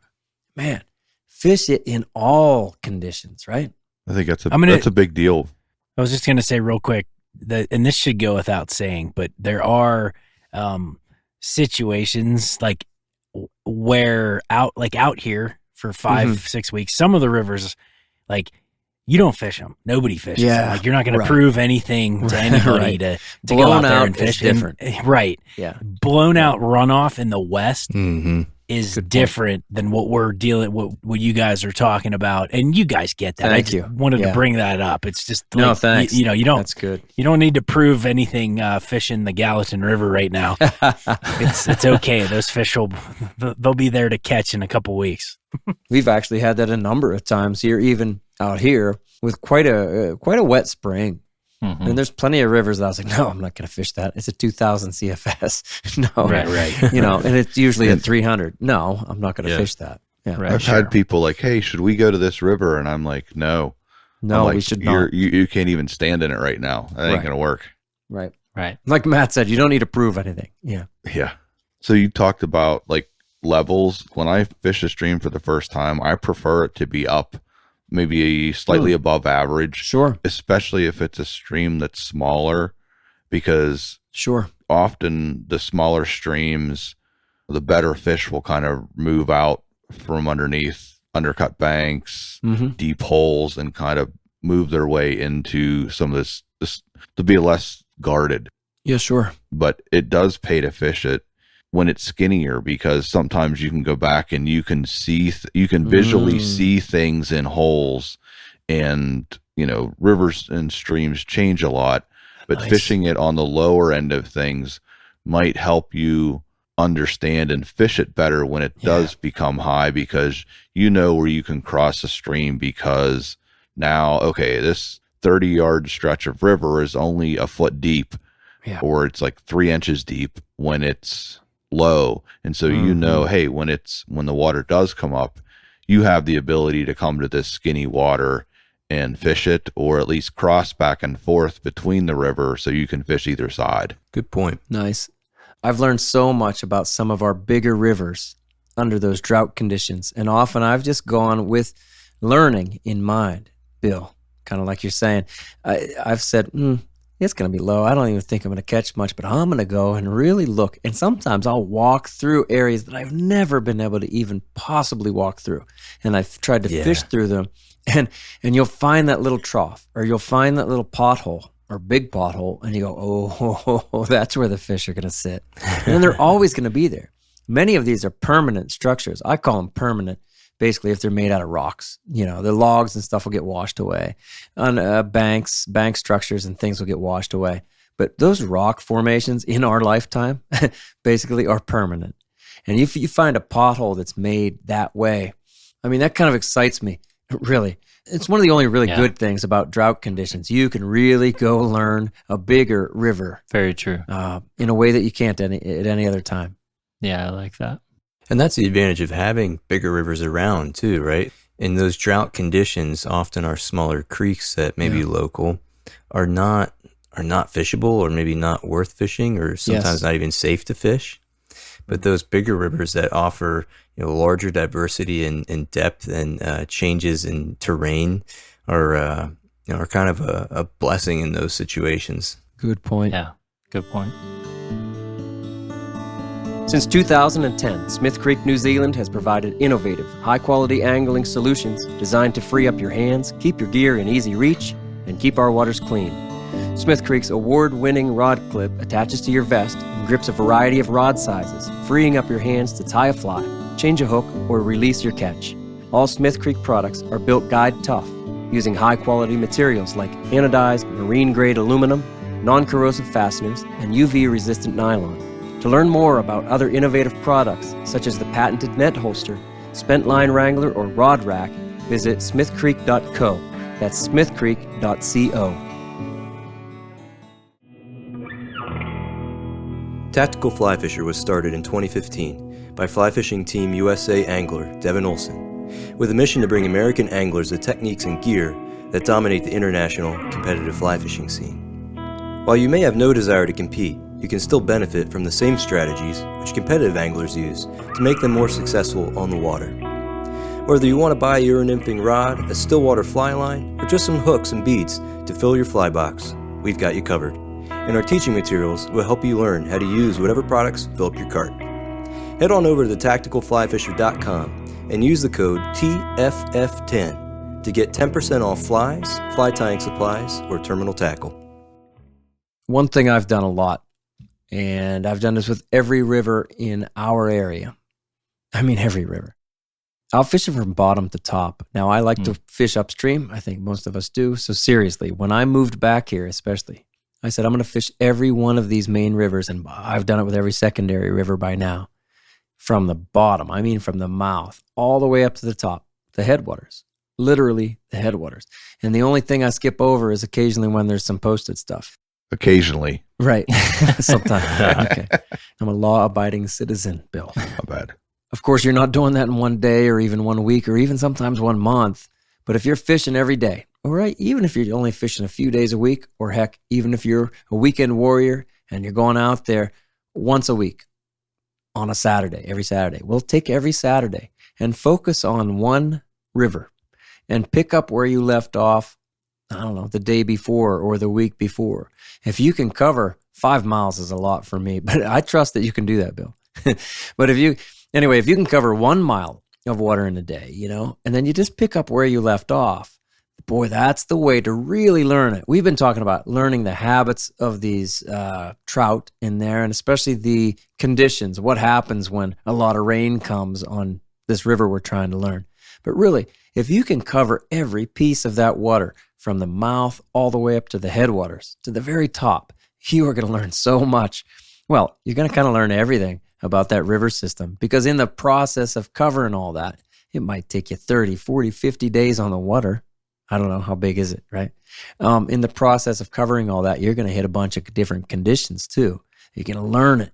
man, fish it in all conditions, right? I think that's a big deal. I was just going to say real quick and this should go without saying, but there are situations like where out here for 5-6 weeks, some of the rivers, like, you don't fish them. Nobody fishes them. Like, you're not going to prove anything to anybody to go out there and fish. Different. Right. Yeah. Blown out runoff in the West is different than what we're what you guys are talking about. And you guys get that. Thank you. Wanted to bring that up. It's just like, no, thanks. You don't. That's good. You don't need to prove anything fishing the Gallatin River right now. It's okay. Those fish they'll be there to catch in a couple weeks. We've actually had that a number of times here, even out here, with quite a wet spring. And there's plenty of rivers that I was like, no, I'm not going to fish that. It's a 2000 CFS. No. Right. And it's usually at 300. No, I'm not going to fish that. Yeah. Right. I've had people like, hey, should we go to this river? And I'm like, no. No, we should not. You can't even stand in it right now. That ain't going to work. Right. Like Matt said, you don't need to prove anything. Yeah. Yeah. So you talked about like levels. When I fish a stream for the first time, I prefer it to be up, maybe slightly above average. Sure. Especially if it's a stream that's smaller because Sure. often the smaller streams, the better fish will kind of move out from underneath undercut banks, deep holes, and kind of move their way into some of this to be less guarded. Yeah, sure. But it does pay to fish it when it's skinnier, because sometimes you can go back and you can see, you can visually see things in holes, and, you know, rivers and streams change a lot, but fishing it on the lower end of things might help you understand and fish it better when it does become high, because you know where you can cross a stream, because now, okay, this 30-yard stretch of river is only a foot deep, or it's like 3 inches deep when it's low. And so you know, hey, when the water does come up, you have the ability to come to this skinny water and fish it, or at least cross back and forth between the river so you can fish either side. Good point. Nice. I've learned so much about some of our bigger rivers under those drought conditions, and often I've just gone with learning in mind, Bill. Kind of like you're saying, I've said, it's going to be low. I don't even think I'm going to catch much, but I'm going to go and really look. And sometimes I'll walk through areas that I've never been able to even possibly walk through, and I've tried to fish through them. And you'll find that little trough, or you'll find that little pothole or big pothole, and you go, oh, that's where the fish are going to sit. And then they're always going to be there. Many of these are permanent structures. I call them permanent, basically, if they're made out of rocks. You know, the logs and stuff will get washed away. On bank structures and things will get washed away. But those rock formations in our lifetime basically are permanent. And if you find a pothole that's made that way, I mean, that kind of excites me. Really, it's one of the only really good things about drought conditions. You can really go learn a bigger river. Very true. In a way that you can't at any other time. Yeah, I like that. And that's the advantage of having bigger rivers around too, right? In those drought conditions, often our smaller creeks that may be local are not fishable, or maybe not worth fishing, or sometimes not even safe to fish. But those bigger rivers that offer, you know, larger diversity in depth and changes in terrain are kind of a blessing in those situations. Good point. Yeah, good point. Since 2010, Smith Creek, New Zealand has provided innovative, high-quality angling solutions designed to free up your hands, keep your gear in easy reach, and keep our waters clean. Smith Creek's award-winning rod clip attaches to your vest and grips a variety of rod sizes, freeing up your hands to tie a fly, change a hook, or release your catch. All Smith Creek products are built guide tough, using high-quality materials like anodized marine-grade aluminum, non-corrosive fasteners, and UV-resistant nylon. To learn more about other innovative products, such as the patented net holster, spent line wrangler, or rod rack, visit smithcreek.co. That's smithcreek.co. Tactical Fly Fisher was started in 2015 by Fly Fishing Team USA angler Devin Olson, with a mission to bring American anglers the techniques and gear that dominate the international competitive fly fishing scene. While you may have no desire to compete, you can still benefit from the same strategies which competitive anglers use to make them more successful on the water. Whether you want to buy a Euro-nymphing rod, a Stillwater fly line, or just some hooks and beads to fill your fly box, we've got you covered. And our teaching materials will help you learn how to use whatever products fill up your cart. Head on over to thetacticalflyfisher.com and use the code TFF10 to get 10% off flies, fly tying supplies, or terminal tackle. One thing I've done a lot, and I've done this with every river in our area. I mean, every river. I'll fish it from bottom to top. Now, I like to fish upstream. I think most of us do. So seriously, when I moved back here especially, I said, I'm going to fish every one of these main rivers, and I've done it with every secondary river by now. From the bottom, I mean from the mouth, all the way up to the top, the headwaters. Literally the headwaters. And the only thing I skip over is occasionally when there's some posted stuff. Occasionally. Right. Sometimes. Okay. I'm a law-abiding citizen, Bill. Not bad. Of course, you're not doing that in one day or even 1 week or even sometimes 1 month. But if you're fishing every day, all right, even if you're only fishing a few days a week, or heck, even if you're a weekend warrior and you're going out there once a week on a Saturday, every Saturday, we'll take every Saturday and focus on one river and pick up where you left off, I don't know, the day before or the week before. If you can cover 5 miles is a lot for me, but I trust that you can do that, Bill. But if you can cover 1 mile of water in a day, and then you just pick up where you left off, boy, that's the way to really learn it. We've been talking about learning the habits of these trout in there, and especially the conditions, what happens when a lot of rain comes on this river we're trying to learn. But really, if you can cover every piece of that water from the mouth all the way up to the headwaters, to the very top, you are going to learn so much. Well, you're going to kind of learn everything about that river system, because in the process of covering all that, it might take you 30, 40, 50 days on the water. I don't know, how big is it, right? In the process of covering all that, you're going to hit a bunch of different conditions too. You're going to learn it.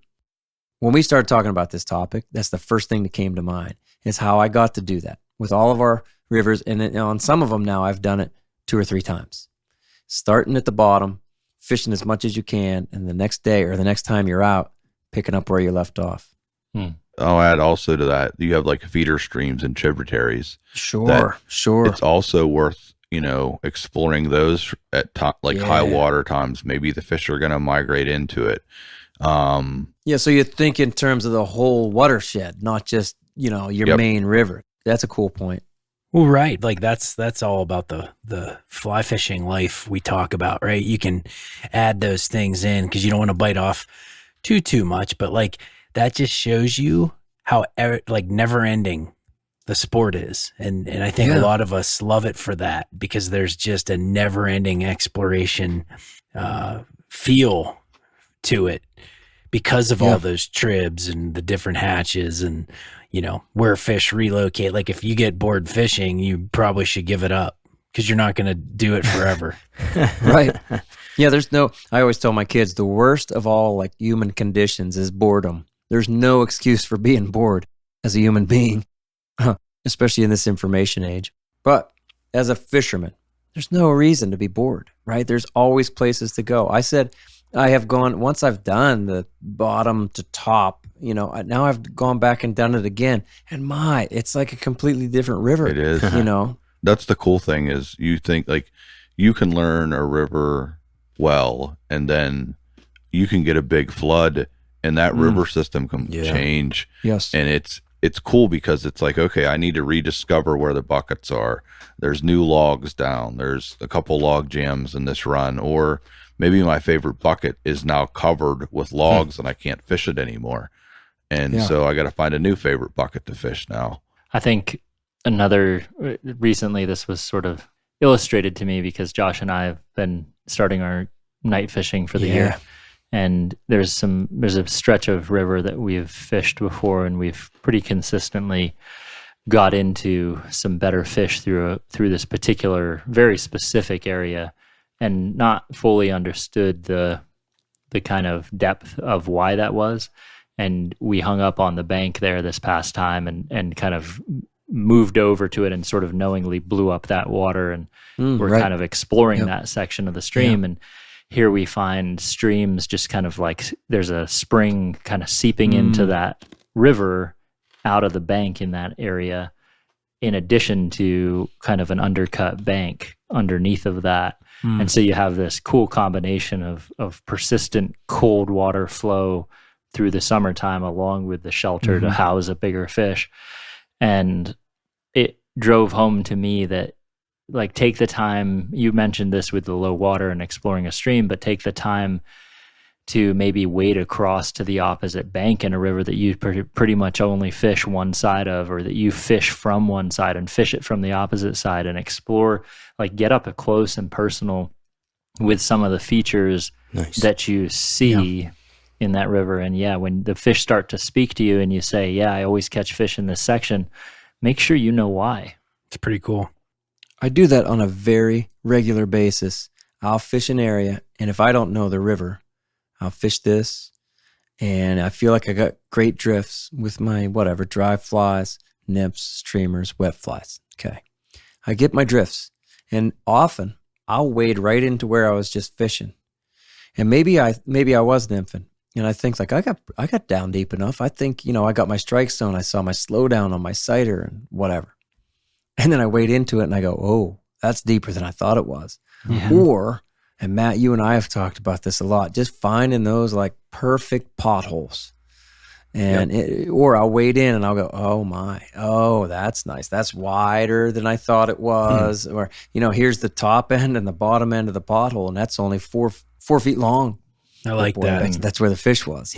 When we started talking about this topic, that's the first thing that came to mind, is how I got to do that with all of our rivers. And on some of them now, I've done it 2 or 3 times. Starting at the bottom, fishing as much as you can, and the next day or the next time you're out, picking up where you left off. I'll add also to that, you have like feeder streams and tributaries. Sure. It's also worth, exploring those at high water times. Maybe the fish are going to migrate into it. So you think in terms of the whole watershed, not just, your main river. That's a cool point. Well, right. Like that's all about the fly fishing life we talk about, right? You can add those things in because you don't want to bite off too much, but like that just shows you how never ending the sport is. And I think a lot of us love it for that, because there's just a never ending exploration feel to it because of all those tribs and the different hatches and, where fish relocate. Like if you get bored fishing, you probably should give it up because you're not going to do it forever. Right. Yeah. I always tell my kids the worst of all like human conditions is boredom. There's no excuse for being bored as a human being, especially in this information age. But as a fisherman, there's no reason to be bored, right? There's always places to go. I said, I have gone, once I've done the bottom to top, now I've gone back and done it again. And it's like a completely different river. It is. That's the cool thing is you think like you can learn a river well, and then you can get a big flood and that river system can change. Yes. And it's cool because it's like, okay, I need to rediscover where the buckets are. There's new logs down. There's a couple log jams in this run, or maybe my favorite bucket is now covered with logs and I can't fish it anymore. And so I got to find a new favorite bucket to fish now. I think recently this was sort of illustrated to me because Josh and I have been starting our night fishing for the year. And there's a stretch of river that we've fished before, and we've pretty consistently got into some better fish through this particular very specific area, and not fully understood the kind of depth of why that was. And we hung up on the bank there this past time and kind of moved over to it and sort of knowingly blew up that water, and we're kind of exploring that section of the stream. And here we find streams just kind of like there's a spring kind of seeping into that river out of the bank in that area, in addition to kind of an undercut bank underneath of that. And so you have this cool combination of persistent cold water flow through the summertime along with the shelter to house a bigger fish. And it drove home to me that, like, take the time, you mentioned this with the low water and exploring a stream, but take the time to maybe wade across to the opposite bank in a river that you pretty much only fish one side of, or that you fish from one side and fish it from the opposite side, and explore, like get up close and personal with some of the features that you see in that river. And when the fish start to speak to you and you say, I always catch fish in this section, make sure you know why. It's pretty cool. I do that on a very regular basis. I'll fish an area, and if I don't know the river, I'll fish this, and I feel like I got great drifts with my dry flies, nymphs, streamers, wet flies. Okay. I get my drifts, and often I'll wade right into where I was just fishing. And maybe I was nymphing, and I think like I got down deep enough. I think, I got my strike zone. I saw my slowdown on my sighter and whatever. And then I wade into it and I go, oh, that's deeper than I thought it was. Yeah. Or And Matt, you and I have talked about this a lot, just finding those like perfect potholes. And or I'll wade in and I'll go, oh, that's nice. That's wider than I thought it was. Or, here's the top end and the bottom end of the pothole, and that's only 4 feet long. I like that. That's where the fish was,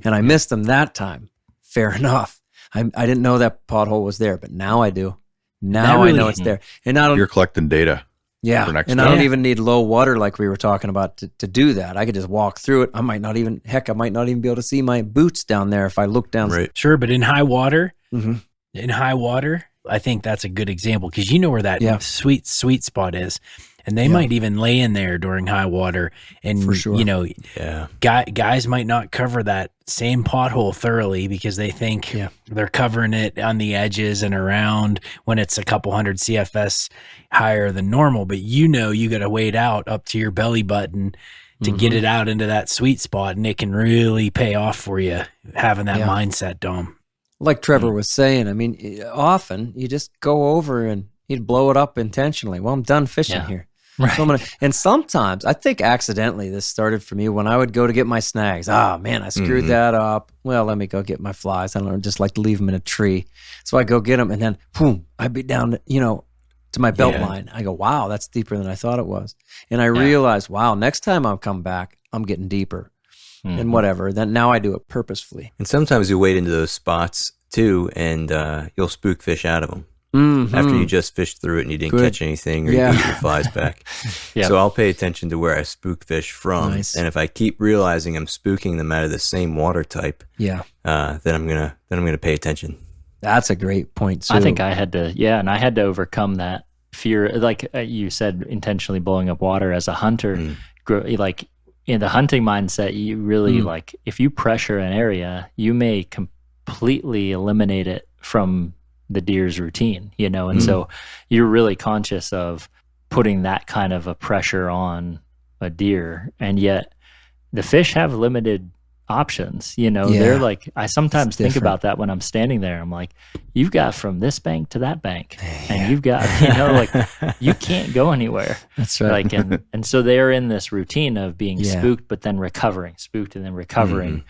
and I missed them that time. Fair enough. I didn't know that pothole was there, but now I do. Now I know it's there. And you're collecting data. Yeah, and I don't even need low water like we were talking about to do that. I could just walk through it. I might not even be able to see my boots down there if I look down. Right. Sure, but in high water, I think that's a good example because you know where that sweet spot is. And they might even lay in there during high water. And, for sure. Guys might not cover that same pothole thoroughly because they think they're covering it on the edges and around when it's a couple hundred CFS higher than normal. But you got to wade out up to your belly button to get it out into that sweet spot. And it can really pay off for you having that mindset, Dom. Like Trevor was saying, I mean, often you just go over and you'd blow it up intentionally. Well, I'm done fishing here. Right. So and sometimes, I think accidentally this started for me when I would go to get my snags. Man, I screwed that up. Well, let me go get my flies. I don't know, just like to leave them in a tree. So I go get them and then, boom, I'd be down, to my belt line. I go, wow, that's deeper than I thought it was. And I realized, wow, next time I come back, I'm getting deeper and whatever. Then now I do it purposefully. And sometimes you wade into those spots too and you'll spook fish out of them. After you just fished through it and you didn't catch anything or you get your flies back. So I'll pay attention to where I spook fish from. Nice. And if I keep realizing I'm spooking them out of the same water type, then I'm gonna pay attention. That's a great point too. I think I had to overcome that fear, like you said, intentionally blowing up water as a hunter. Like in the hunting mindset, you really like if you pressure an area, you may completely eliminate it from the deer's routine, and so you're really conscious of putting that kind of a pressure on a deer, and yet the fish have limited options. They're like, I sometimes think about that when I'm standing there. I'm like, you've got from this bank to that bank, and you've got, like you can't go anywhere. That's right. Like, and so they're in this routine of being spooked, but then recovering, spooked and then recovering.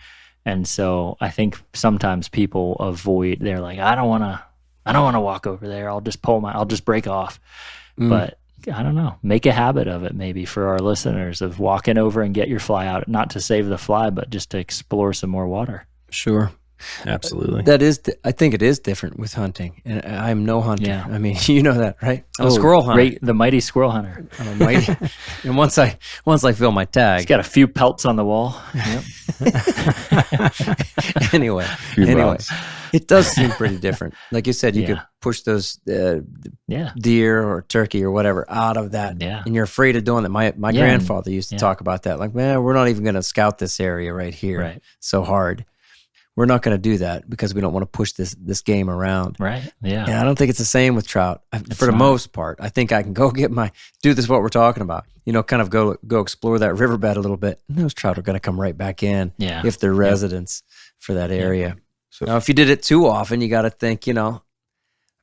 And so I think sometimes people avoid. They're like, I don't want to walk over there. I'll just break off. But I don't know, make a habit of it maybe for our listeners of walking over and get your fly out, not to save the fly, but just to explore some more water. Sure. Absolutely. I think it is different with hunting. And I'm no hunter. Yeah. I mean, you know that, right? I'm a squirrel hunter. The mighty squirrel hunter. I'm a mighty. And once I fill my tag. He's got a few pelts on the wall. Yep. Anyway, it does seem pretty different. Like you said, you could push those deer or turkey or whatever out of that. Yeah. And you're afraid of doing that. My grandfather used to talk about that. Like, man, we're not even going to scout this area right here so hard. We're not going to do that because we don't want to push this game around. Right. Yeah. And I don't think it's the same with trout. For the most part, I think I can go do this, what we're talking about, kind of go explore that riverbed a little bit. And those trout are going to come right back in if they're residents for that area. So now, if you did it too often, you got to think,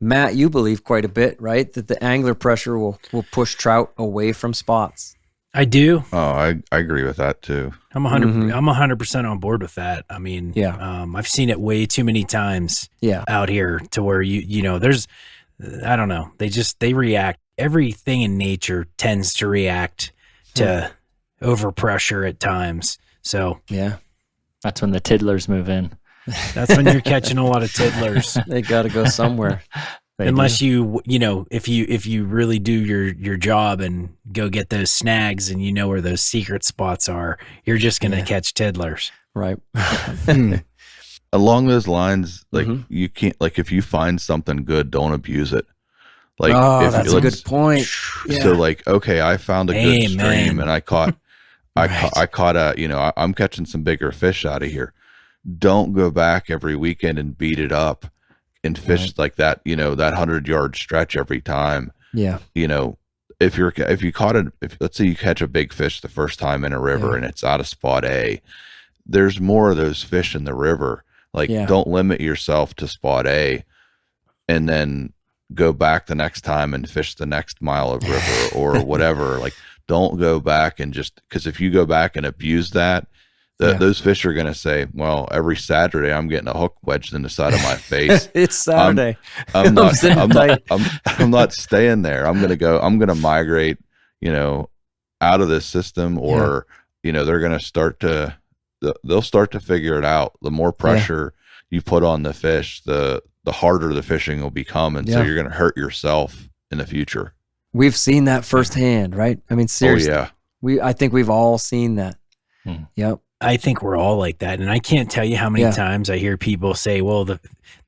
Matt, you believe quite a bit, right? That the angler pressure will push trout away from spots. I do. Oh, I agree with that too. I'm 100% on board with that. I mean, I've seen it way too many times out here to where there's, I don't know. They react. Everything in nature tends to react to overpressure at times. So that's when the tiddlers move in. That's when you're catching a lot of tiddlers. They got to go somewhere. Unless if you really do your job and go get those snags and you know where those secret spots are, you're just going to catch tiddlers. Right. Along those lines, like you can't, like if you find something good, don't abuse it. Like, that's a good point. So like, okay, I found a good stream and I caught a, I'm catching some bigger fish out of here. Don't go back every weekend and beat it up and fish like that, that 100-yard stretch every time. Yeah. If let's say you catch a big fish the first time in a river and it's out of spot A, there's more of those fish in the river. Like, don't limit yourself to spot A and then go back the next time and fish the next mile of river or whatever. Like, don't go back and just, because if you go back and abuse that, those fish are going to say, well, every Saturday I'm getting a hook wedged in the side of my face. It's Saturday. I'm not staying there. I'm going to migrate, out of this system, or, they're going to they'll start to figure it out. The more pressure you put on the fish, the harder the fishing will become. And so you're going to hurt yourself in the future. We've seen that firsthand, right? I mean, seriously. Oh, yeah. I think we've all seen that. Yep. I think we're all like that. And I can't tell you how many times I hear people say, well, the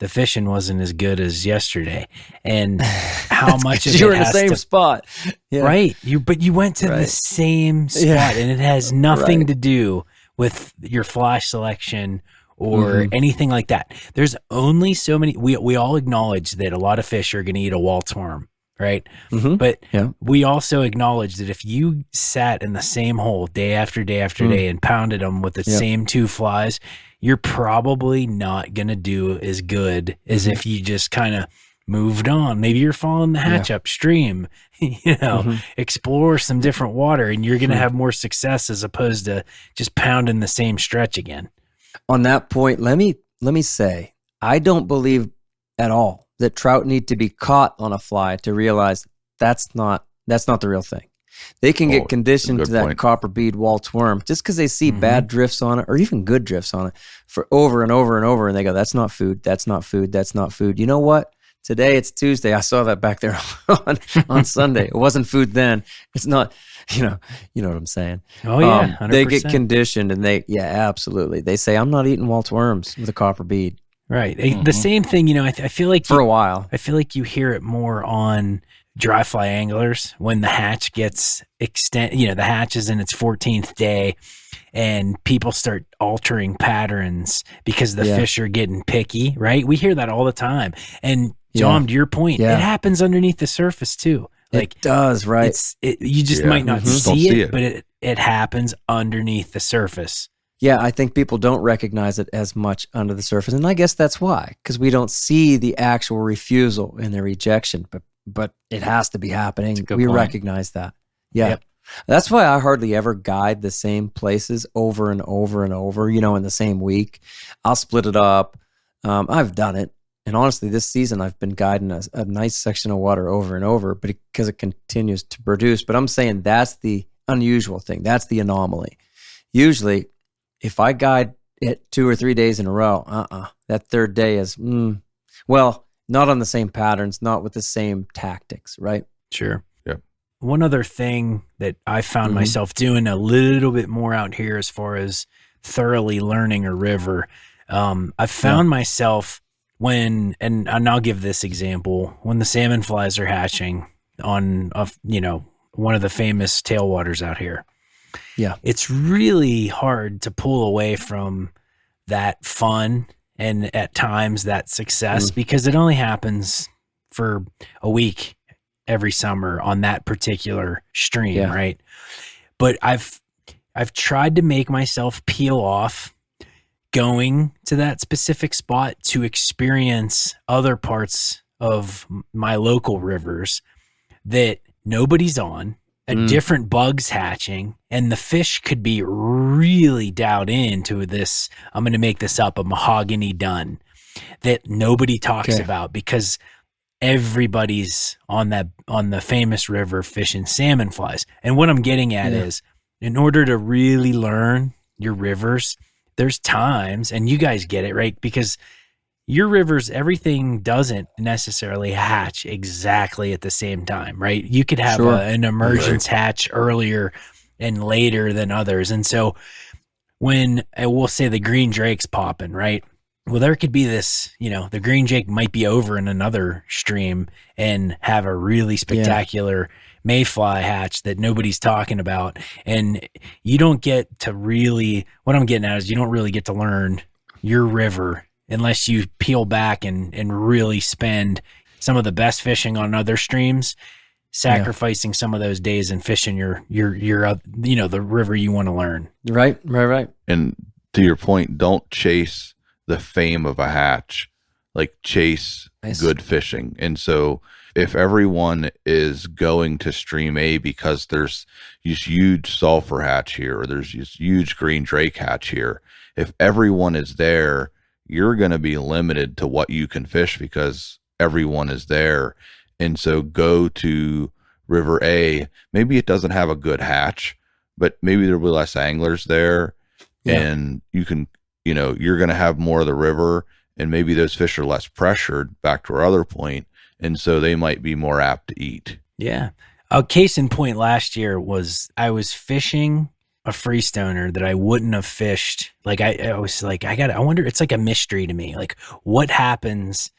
fishing wasn't as good as yesterday. And how much of it you're in the same spot. Yeah. Right. But you went to the same spot, and it has nothing to do with your flash selection or anything like that. There's only so many. We all acknowledge that a lot of fish are going to eat a Waltz worm. Right. But we also acknowledge that if you sat in the same hole day after day after day and pounded them with the same two flies, you're probably not going to do as good as if you just kind of moved on. Maybe you're following the hatch upstream, explore some different water, and you're going to have more success as opposed to just pounding the same stretch again. On that point, let me say, I don't believe at all that trout need to be caught on a fly to realize that's not the real thing. They can get conditioned to that copper bead Waltz worm just because they see bad drifts on it, or even good drifts on it, for over and over and over, and they go, that's not food, that's not food, that's not food. You know what? Today it's Tuesday. I saw that back there on Sunday. It wasn't food then. It's not, you know what I'm saying? Oh yeah, 100%. They get conditioned, and absolutely. They say, I'm not eating Waltz worms with a copper bead. Right. The same thing, I feel like for a while. I feel like you hear it more on dry fly anglers when the hatch gets the hatch is in its 14th day and people start altering patterns because the fish are getting picky, right? We hear that all the time. And John, to your point, it happens underneath the surface too. Like it does, right? You just might not see it, but it happens underneath the surface. Yeah, I think people don't recognize it as much under the surface. And I guess that's why, because we don't see the actual refusal and the rejection, but it has to be happening. We recognize that. Yeah. Yep. That's why I hardly ever guide the same places over and over and over, in the same week. I'll split it up. I've done it. And honestly, this season I've been guiding a nice section of water over and over, but because it continues to produce. But I'm saying that's the unusual thing. That's the anomaly. Usually, if I guide it 2 or 3 days in a row, that third day is, not on the same patterns, not with the same tactics, right? Sure. Yeah. One other thing that I found myself doing a little bit more out here as far as thoroughly learning a river, I've found myself and I'll give this example, when the salmon flies are hatching on, one of the famous tailwaters out here. Yeah. It's really hard to pull away from that fun and at times that success because it only happens for a week every summer on that particular stream, right? But I've tried to make myself peel off going to that specific spot to experience other parts of my local rivers that nobody's on. A different bugs hatching, and the fish could be really dialed into this, I'm going to make this up, a mahogany dun that nobody talks about because everybody's on the famous river fishing salmon flies. And what I'm getting at is, in order to really learn your rivers, there's times, and you guys get it, right? Because your rivers, everything doesn't necessarily hatch exactly at the same time, right? You could have an emergence hatch earlier and later than others. And so when we'll say the green drake's popping, right? Well, there could be this, the green drake might be over in another stream and have a really spectacular mayfly hatch that nobody's talking about. And you don't get to really, what I'm getting at is you don't really get to learn your river unless you peel back and really spend some of the best fishing on other streams, sacrificing some of those days and fishing your the river you want to learn. Right. And to your point, don't chase the fame of a hatch. like chase good fishing. And so if everyone is going to stream A because there's this huge sulfur hatch here, or there's this huge green drake hatch here, if everyone is there, you're going to be limited to what you can fish because everyone is there. And so go to River A. Maybe it doesn't have a good hatch, but maybe there'll be less anglers there, and you can, you're going to have more of the river, and maybe those fish are less pressured, back to our other point, and so they might be more apt to eat. Yeah. A case in point last year was I was fishing a freestoner that I wouldn't have fished. Like I was like, I wonder, it's like a mystery to me. Like what happens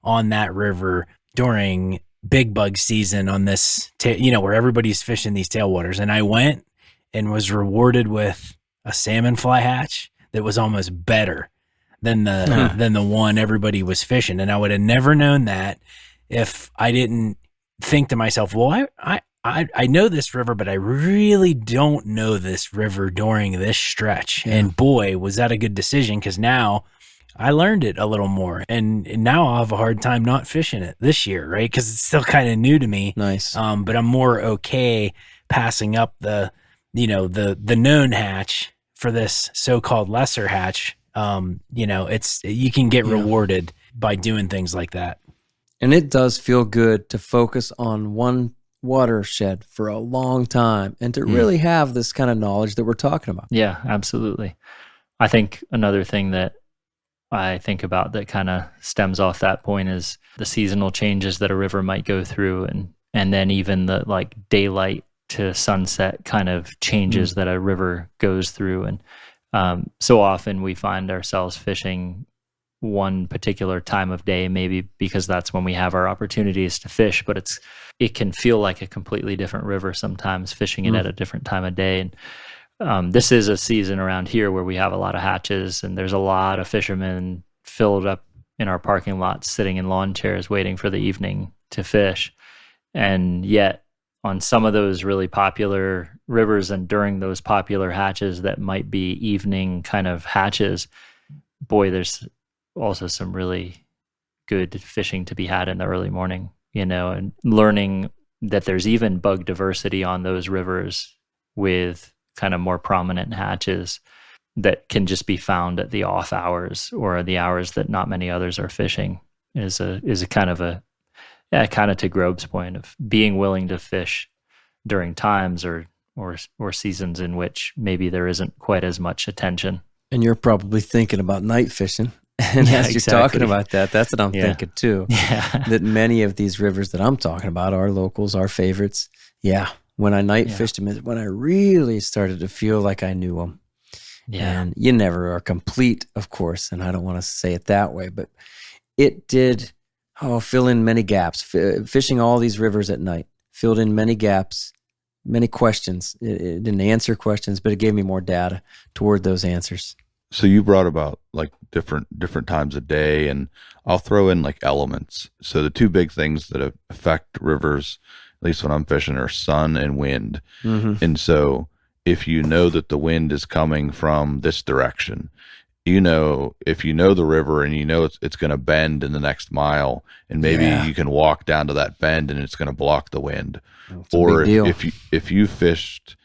on that river during big bug season on this, where everybody's fishing these tailwaters. And I went and was rewarded with a salmon fly hatch that was almost better than the one everybody was fishing. And I would have never known that if I didn't think to myself, well, I know this river, but I really don't know this river during this stretch. Yeah. And boy, was that a good decision, because now I learned it a little more, and now I'll have a hard time not fishing it this year, right? Because it's still kind of new to me. Nice. But I'm more okay passing up the known hatch for this so-called lesser hatch. It's you can get rewarded by doing things like that. And it does feel good to focus on one watershed for a long time and to really have this kind of knowledge that we're talking about. Yeah, absolutely. I think another thing that I think about that kind of stems off that point is the seasonal changes that a river might go through, and then even the like daylight to sunset kind of changes that a river goes through. And so often we find ourselves fishing one particular time of day, maybe because that's when we have our opportunities to fish, but it can feel like a completely different river sometimes, fishing it at a different time of day. And this is a season around here where we have a lot of hatches, and there's a lot of fishermen filled up in our parking lots, sitting in lawn chairs waiting for the evening to fish. And yet on some of those really popular rivers and during those popular hatches that might be evening kind of hatches, boy, there's also some really good fishing to be had in the early morning, and learning that there's even bug diversity on those rivers with kind of more prominent hatches that can just be found at the off hours or the hours that not many others are fishing is a kind of to Grobe's point of being willing to fish during times or seasons in which maybe there isn't quite as much attention. And you're probably thinking about night fishing. And as you're talking about that, that's what I'm thinking too. Yeah. That many of these rivers that I'm talking about, our locals, our favorites. Yeah. When I night fished them is when I really started to feel like I knew them. Yeah. And you never are complete, of course. And I don't want to say it that way, but it did fill in many gaps. Fishing all these rivers at night filled in many gaps, many questions. It didn't answer questions, but it gave me more data toward those answers. So you brought about like different times of day, and I'll throw in like elements. So the two big things that affect rivers, at least when I'm fishing, are sun and wind. Mm-hmm. And so if you know that the wind is coming from this direction, if you know the river and it's going to bend in the next mile, and maybe you can walk down to that bend and it's going to block the wind. Or if you fished,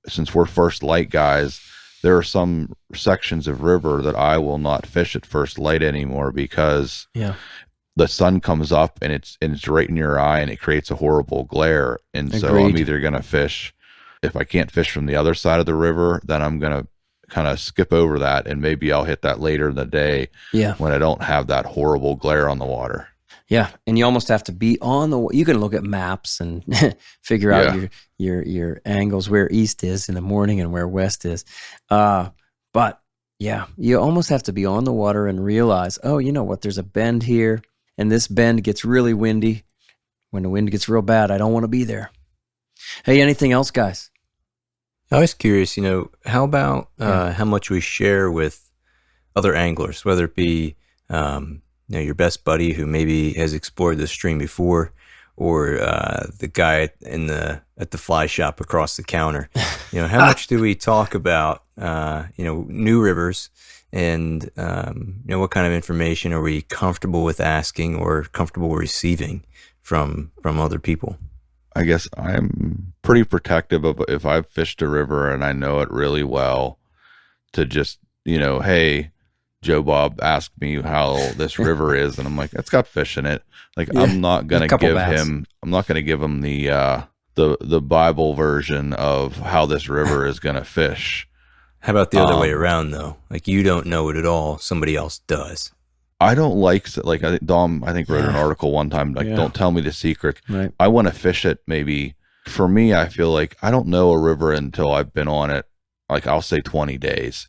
since we're first light guys, there are some sections of river that I will not fish at first light anymore because the sun comes up and it's right in your eye and it creates a horrible glare. And so I'm either going to fish, if I can't fish from the other side of the river, then I'm going to kind of skip over that, and maybe I'll hit that later in the day when I don't have that horrible glare on the water. Yeah, and you almost have to be on you can look at maps and figure out your angles, where east is in the morning and where west is. But yeah, you almost have to be on the water and realize, you know what, there's a bend here, and this bend gets really windy. When the wind gets real bad, I don't want to be there. Hey, anything else, guys? I was curious, how about how much we share with other anglers, whether it be your best buddy who maybe has explored the stream before, or the guy at the fly shop across the counter. How much do we talk about new rivers, and what kind of information are we comfortable with asking or comfortable receiving from other people? I guess I'm pretty protective of if I've fished a river and I know it really well, to just, hey, Joe Bob asked me how this river is, and I'm like, it's got fish in it. Like, yeah, I'm not going to give him the Bible version of how this river is going to fish. How about the other way around, though? Like, you don't know it at all. Somebody else does. I don't like Dom, I think, wrote an article one time, don't tell me the secret. Right. I want to fish it. Maybe for me, I feel like I don't know a river until I've been on it. Like, I'll say 20 days.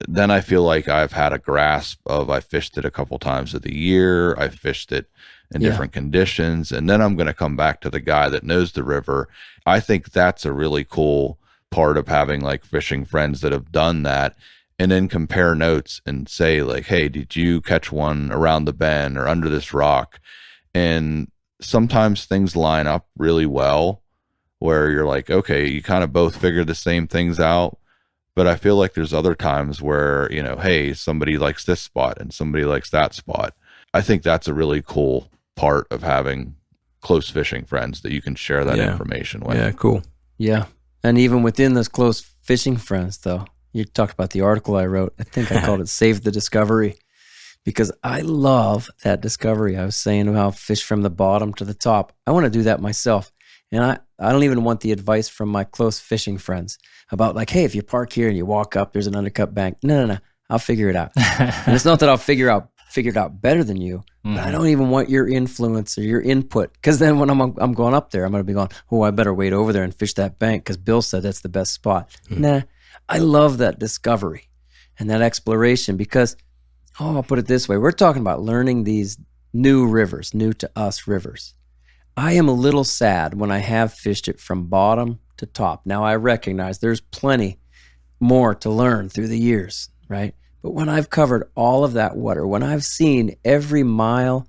Then I feel like I've had a grasp of, I fished it a couple times of the year. I fished it in different conditions. And then I'm going to come back to the guy that knows the river. I think that's a really cool part of having like fishing friends that have done that, and then compare notes and say like, hey, did you catch one around the bend or under this rock? And sometimes things line up really well where you're like, okay, you kind of both figure the same things out. But I feel like there's other times where, hey, somebody likes this spot and somebody likes that spot. I think that's a really cool part of having close fishing friends that you can share that information with. Yeah, cool. Yeah. And even within those close fishing friends, though, you talked about the article I wrote. I think I called it Save the Discovery, because I love that discovery. I was saying about fish from the bottom to the top. I want to do that myself. And I don't even want the advice from my close fishing friends about like, hey, if you park here and you walk up, there's an undercut bank. No. I'll figure it out. And it's not that I'll figure it out better than you, but I don't even want your influence or your input. Because then when I'm going up there, I'm going to be going, oh, I better wait over there and fish that bank because Bill said that's the best spot. Nah, I love that discovery and that exploration because, I'll put it this way. We're talking about learning these new rivers, new to us rivers. I am a little sad when I have fished it from bottom to top. Now, I recognize there's plenty more to learn through the years, right? But when I've covered all of that water, when I've seen every mile,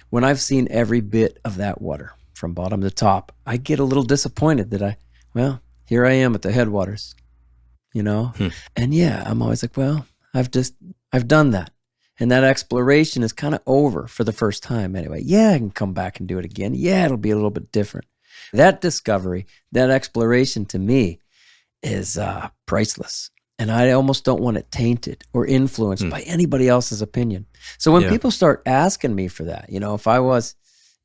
when I've seen every bit of that water from bottom to top, I get a little disappointed that here I am at the headwaters, And I'm always like, I've done that. And that exploration is kind of over for the first time anyway. Yeah, I can come back and do it again. Yeah, it'll be a little bit different. That discovery, that exploration to me is priceless. And I almost don't want it tainted or influenced by anybody else's opinion. So when people start asking me for that, if I was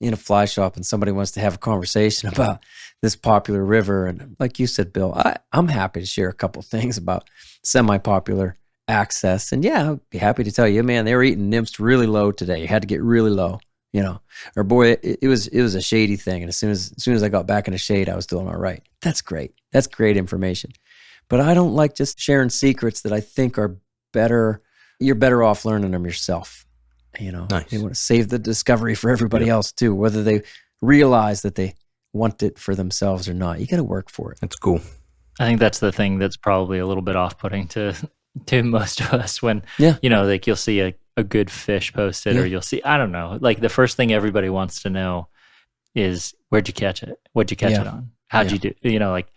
in a fly shop and somebody wants to have a conversation about this popular river, and like you said, Bill, I'm happy to share a couple things about semi-popular access. And I'd be happy to tell you, man, they were eating nymphs really low today. You had to get really low, Or boy, it was a shady thing. And as soon as I got back in the shade, I was doing all right. That's great. That's great information. But I don't like just sharing secrets that I think are better. You're better off learning them yourself. Nice. You want to save the discovery for everybody else too, whether they realize that they want it for themselves or not. You got to work for it. That's cool. I think that's the thing that's probably a little bit off-putting to most of us when, like you'll see a good fish posted or you'll see, I don't know, like the first thing everybody wants to know is where'd you catch it? What'd you catch it on? How'd you do? Like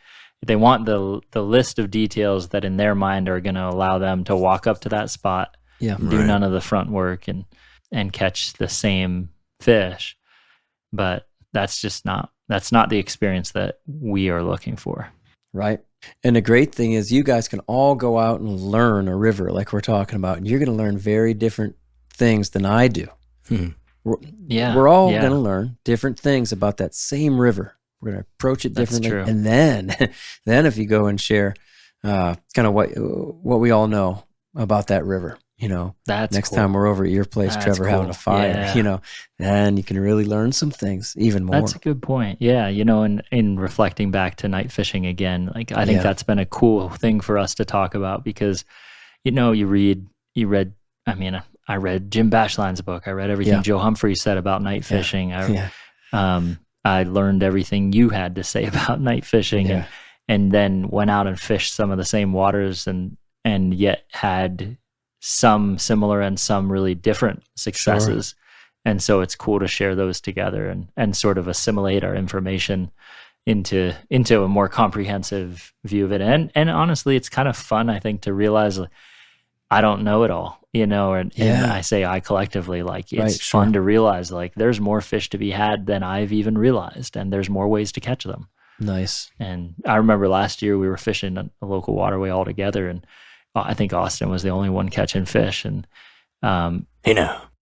they want the list of details that in their mind are going to allow them to walk up to that spot, do none of the front work and catch the same fish. But that's not the experience that we are looking for. Right. And the great thing is you guys can all go out and learn a river like we're talking about, and you're going to learn very different things than I do. We're all going to learn different things about that same river. We're going to approach it differently. That's true. And then if you go and share kind of what we all know about that river, that's next cool. time we're over at your place, That's Trevor, cool. having a fire, then you can really learn some things even more. That's a good point. Yeah. In reflecting back to night fishing again, like I think that's been a cool thing for us to talk about because, I read Jim Bashline's book. I read everything Joe Humphrey said about night fishing. I learned everything you had to say about night fishing and then went out and fished some of the same waters and yet had some similar and some really different successes And so it's cool to share those together and sort of assimilate our information into a more comprehensive view of it. And honestly, it's kind of fun, I think, to realize like, I don't know it all, and I say I collectively, like it's fun to realize like there's more fish to be had than I've even realized, and there's more ways to catch them. Nice. And I remember last year we were fishing a local waterway all together, and I think Austin was the only one catching fish. And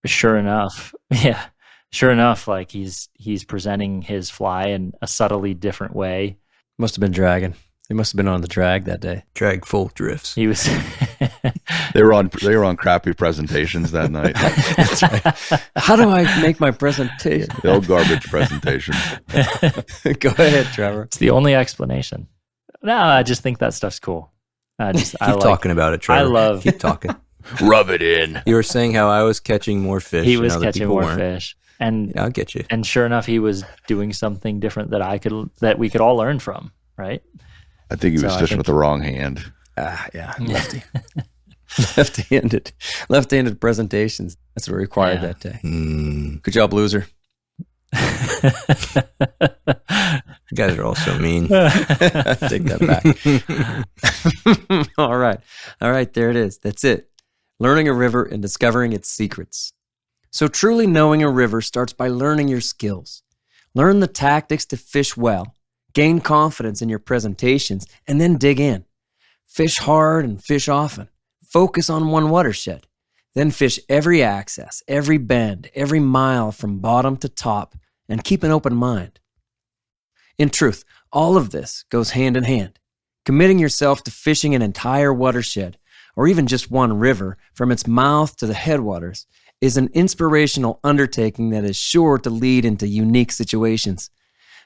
sure enough, like he's presenting his fly in a subtly different way. Must have been dragging. They must have been on the drag that day. Drag full drifts. He was. They were on crappy presentations that night. That's right. How do I make my presentation? The old garbage presentation. Go ahead, Trevor. It's the only explanation. No, I just think that stuff's cool. Keep talking about it, Trevor. Keep talking. Rub it in. You were saying how I was catching more fish. He was catching more fish. And I'll get you. And sure enough, he was doing something different that we could all learn from, right? I think he was fishing with the wrong hand. Lefty. Left-handed presentations. That's what required that day. Good job, loser. You guys are all so mean. Take that back. All right, there it is. That's it. Learning a river and discovering its secrets. So truly knowing a river starts by learning your skills. Learn the tactics to fish well, gain confidence in your presentations, and then dig in. Fish hard and fish often. Focus on one watershed. Then fish every access, every bend, every mile from bottom to top, and keep an open mind. In truth, all of this goes hand in hand. Committing yourself to fishing an entire watershed, or even just one river, from its mouth to the headwaters, is an inspirational undertaking that is sure to lead into unique situations.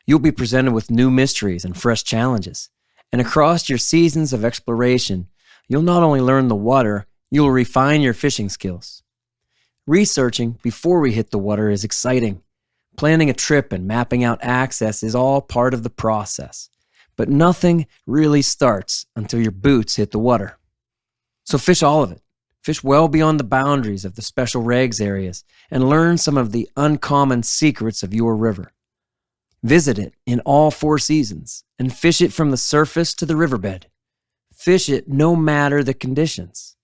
You'll be presented with new mysteries and fresh challenges. And across your seasons of exploration, you'll not only learn the water, you'll refine your fishing skills. Researching before we hit the water is exciting. Planning a trip and mapping out access is all part of the process. But nothing really starts until your boots hit the water. So fish all of it. Fish well beyond the boundaries of the special regs areas and learn some of the uncommon secrets of your river. Visit it in all 4 seasons and fish it from the surface to the riverbed. Fish it no matter the conditions.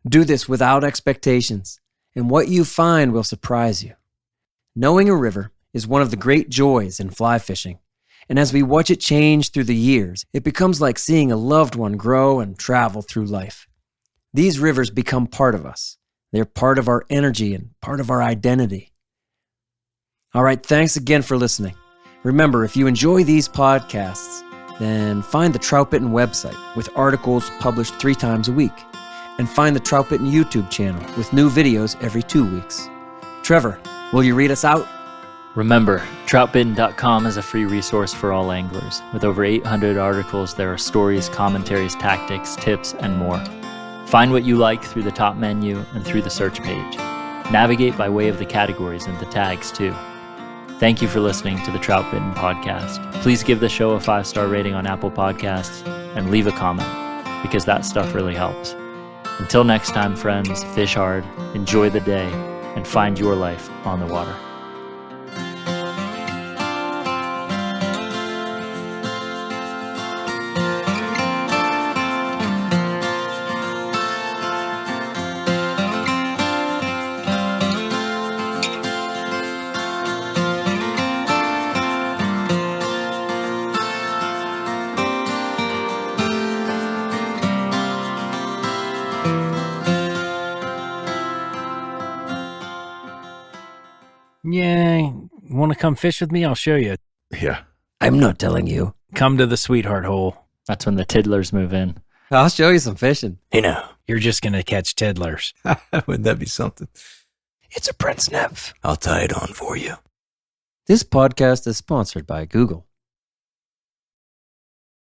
Do this without expectations, and what you find will surprise you. Knowing a river is one of the great joys in fly fishing, and as we watch it change through the years, it becomes like seeing a loved one grow and travel through life. These rivers become part of us. They're part of our energy and part of our identity. All right, thanks again for listening. Remember, if you enjoy these podcasts, then find the Troutbitten website with articles published 3 times a week, and find the Troutbitten YouTube channel with new videos every 2 weeks. Trevor, will you read us out? Remember, troutbitten.com is a free resource for all anglers. With over 800 articles, there are stories, commentaries, tactics, tips, and more. Find what you like through the top menu and through the search page. Navigate by way of the categories and the tags, too. Thank you for listening to the Troutbitten podcast. Please give the show a 5-star rating on Apple Podcasts and leave a comment, because that stuff really helps. Until next time, friends, fish hard, enjoy the day, and find your life on the water. Yeah, want to come fish with me? I'll show you. Yeah. I'm not telling you. Come to the sweetheart hole. That's when the tiddlers move in. I'll show you some fishing. You're just going to catch tiddlers. Wouldn't that be something? It's a Prince Nymph. I'll tie it on for you. This podcast is sponsored by Google.